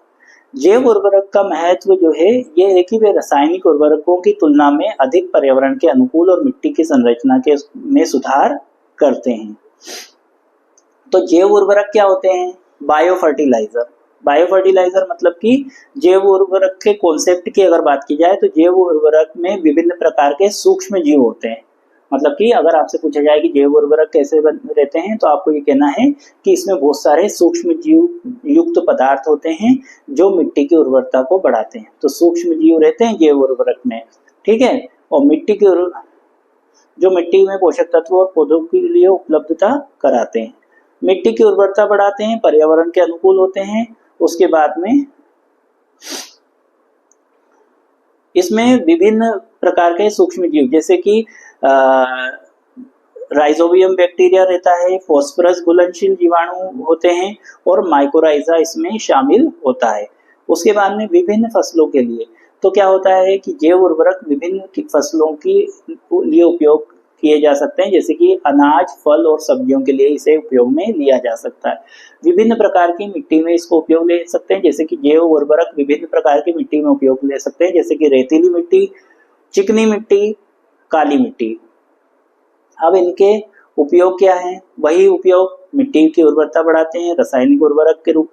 जैव उर्वरक का महत्व जो है यह है कि वे रासायनिक उर्वरकों की तुलना में अधिक पर्यावरण के अनुकूल और मिट्टी की संरचना में सुधार करते हैं। तो जैव उर्वरक क्या होते हैं? Bio fertiliser. बायो फर्टिलाइजर मतलब कि जैव उर्वरक के कॉन्सेप्ट की अगर बात की जाए तो जैव उर्वरक में विभिन्न प्रकार के सूक्ष्म जीव होते हैं। मतलब कि अगर आपसे पूछा जाए कि जैव उर्वरक कैसे रहते हैं तो आपको ये कहना है कि इसमें बहुत सारे सूक्ष्म जीव युक्त पदार्थ होते हैं जो मिट्टी की उर्वरता को बढ़ाते हैं। तो सूक्ष्म जीव रहते हैं जैव उर्वरक में, ठीक है। और जो मिट्टी में पोषक तत्व और पौधों के लिए उपलब्धता कराते हैं, मिट्टी की उर्वरता बढ़ाते हैं, पर्यावरण के अनुकूल होते हैं। उसके बाद में इसमें विभिन्न प्रकार के सूक्ष्म जीव जैसे कि राइजोबियम बैक्टीरिया रहता है, फॉस्फोरस घुलनशील जीवाणु होते हैं और माइकोराइजा इसमें शामिल होता है। उसके बाद में विभिन्न फसलों के लिए तो क्या होता है कि जैव उर्वरक विभिन्न फसलों के लिए उपयोग किए जा सकते हैं, जैसे कि अनाज, फल और सब्जियों के लिए इसे उपयोग में लिया जा सकता है। विभिन्न प्रकार की मिट्टी में इसको उपयोग ले सकते हैं, जैसे कि जैव उर्वरक विभिन्न प्रकार की मिट्टी में उपयोग ले सकते हैं, जैसे कि रेतीली मिट्टी, चिकनी मिट्टी, काली मिट्टी। अब इनके उपयोग क्या है? वही उपयोग मिट्टी की उर्वरता बढ़ाते हैं, रासायनिक उर्वरक के रूप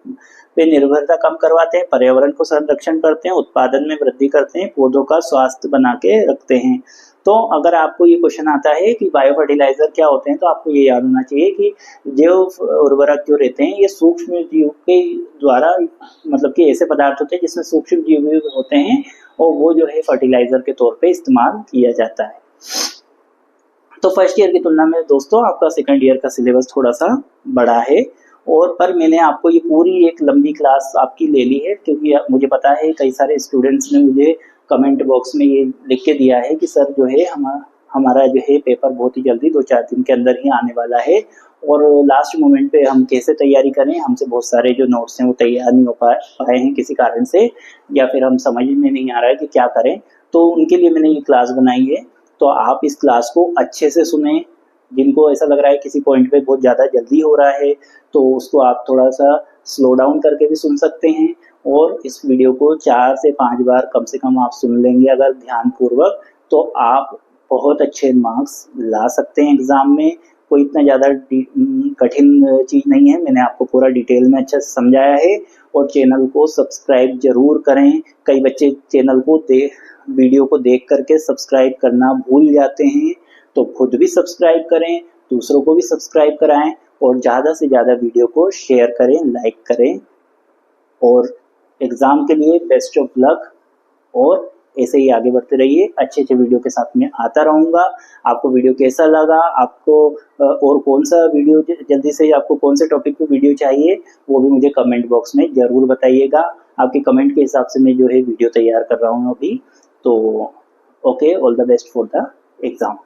में निर्भरता कम करवाते हैं, पर्यावरण को संरक्षण करते हैं, उत्पादन में वृद्धि करते हैं, पौधों का स्वास्थ्य बना के रखते हैं। तो अगर आपको ये क्वेश्चन आता है कि बायो फर्टिलाइजर क्या होते हैं तो आपको ये याद होना चाहिए कि जैव उर्वरक जो रहते हैं ये सूक्ष्म जीव के द्वारा, मतलब कि ऐसे पदार्थ होते हैं जिसमें सूक्ष्म जीव होते हैं और वो जो है फर्टिलाइजर के तौर पे इस्तेमाल किया जाता है। तो फर्स्ट ईयर की तुलना में दोस्तों आपका सेकंड ईयर का सिलेबस थोड़ा सा बड़ा है, और पर मैंने आपको ये पूरी एक लंबी क्लास आपकी ले ली है क्योंकि मुझे पता है कई सारे स्टूडेंट्स ने मुझे कमेंट बॉक्स में ये लिख के दिया है कि सर जो है हमारा जो है पेपर बहुत ही जल्दी 2-4 दिन के अंदर ही आने वाला है और लास्ट मोमेंट पे हम कैसे तैयारी करें। हमसे बहुत सारे जो नोट्स हैं वो तैयार नहीं हो पाए हैं किसी कारण से, या फिर हम समझ में नहीं आ रहा है कि क्या करें, तो उनके लिए मैंने ये क्लास बनाई है। तो आप इस क्लास को अच्छे से सुने। जिनको ऐसा लग रहा है किसी पॉइंट पे बहुत ज़्यादा जल्दी हो रहा है तो उसको आप थोड़ा सा स्लो डाउन करके भी सुन सकते हैं, और इस वीडियो को 4 से 5 बार कम से कम आप सुन लेंगे अगर ध्यानपूर्वक, तो आप बहुत अच्छे मार्क्स ला सकते हैं एग्ज़ाम में। कोई इतना ज़्यादा कठिन चीज़ नहीं है। मैंने आपको पूरा डिटेल में अच्छा से समझाया है। और चैनल को सब्सक्राइब ज़रूर करें। कई बच्चे चैनल को वीडियो को देख करके सब्सक्राइब करना भूल जाते हैं, तो खुद भी सब्सक्राइब करें, दूसरों को भी सब्सक्राइब कराएं और ज़्यादा से ज़्यादा वीडियो को शेयर करें, लाइक करें। और एग्ज़ाम के लिए बेस्ट ऑफ लक। और ऐसे ही आगे बढ़ते रहिए। अच्छे अच्छे वीडियो के साथ मैं आता रहूँगा। आपको वीडियो कैसा लगा, आपको और कौन सा वीडियो जल्दी से आपको कौन से टॉपिक पे वीडियो चाहिए, वो भी मुझे कमेंट बॉक्स में ज़रूर बताइएगा। आपके कमेंट के हिसाब से मैं जो है वीडियो तैयार कर रहा हूँ अभी। तो okay, all the best for the exam.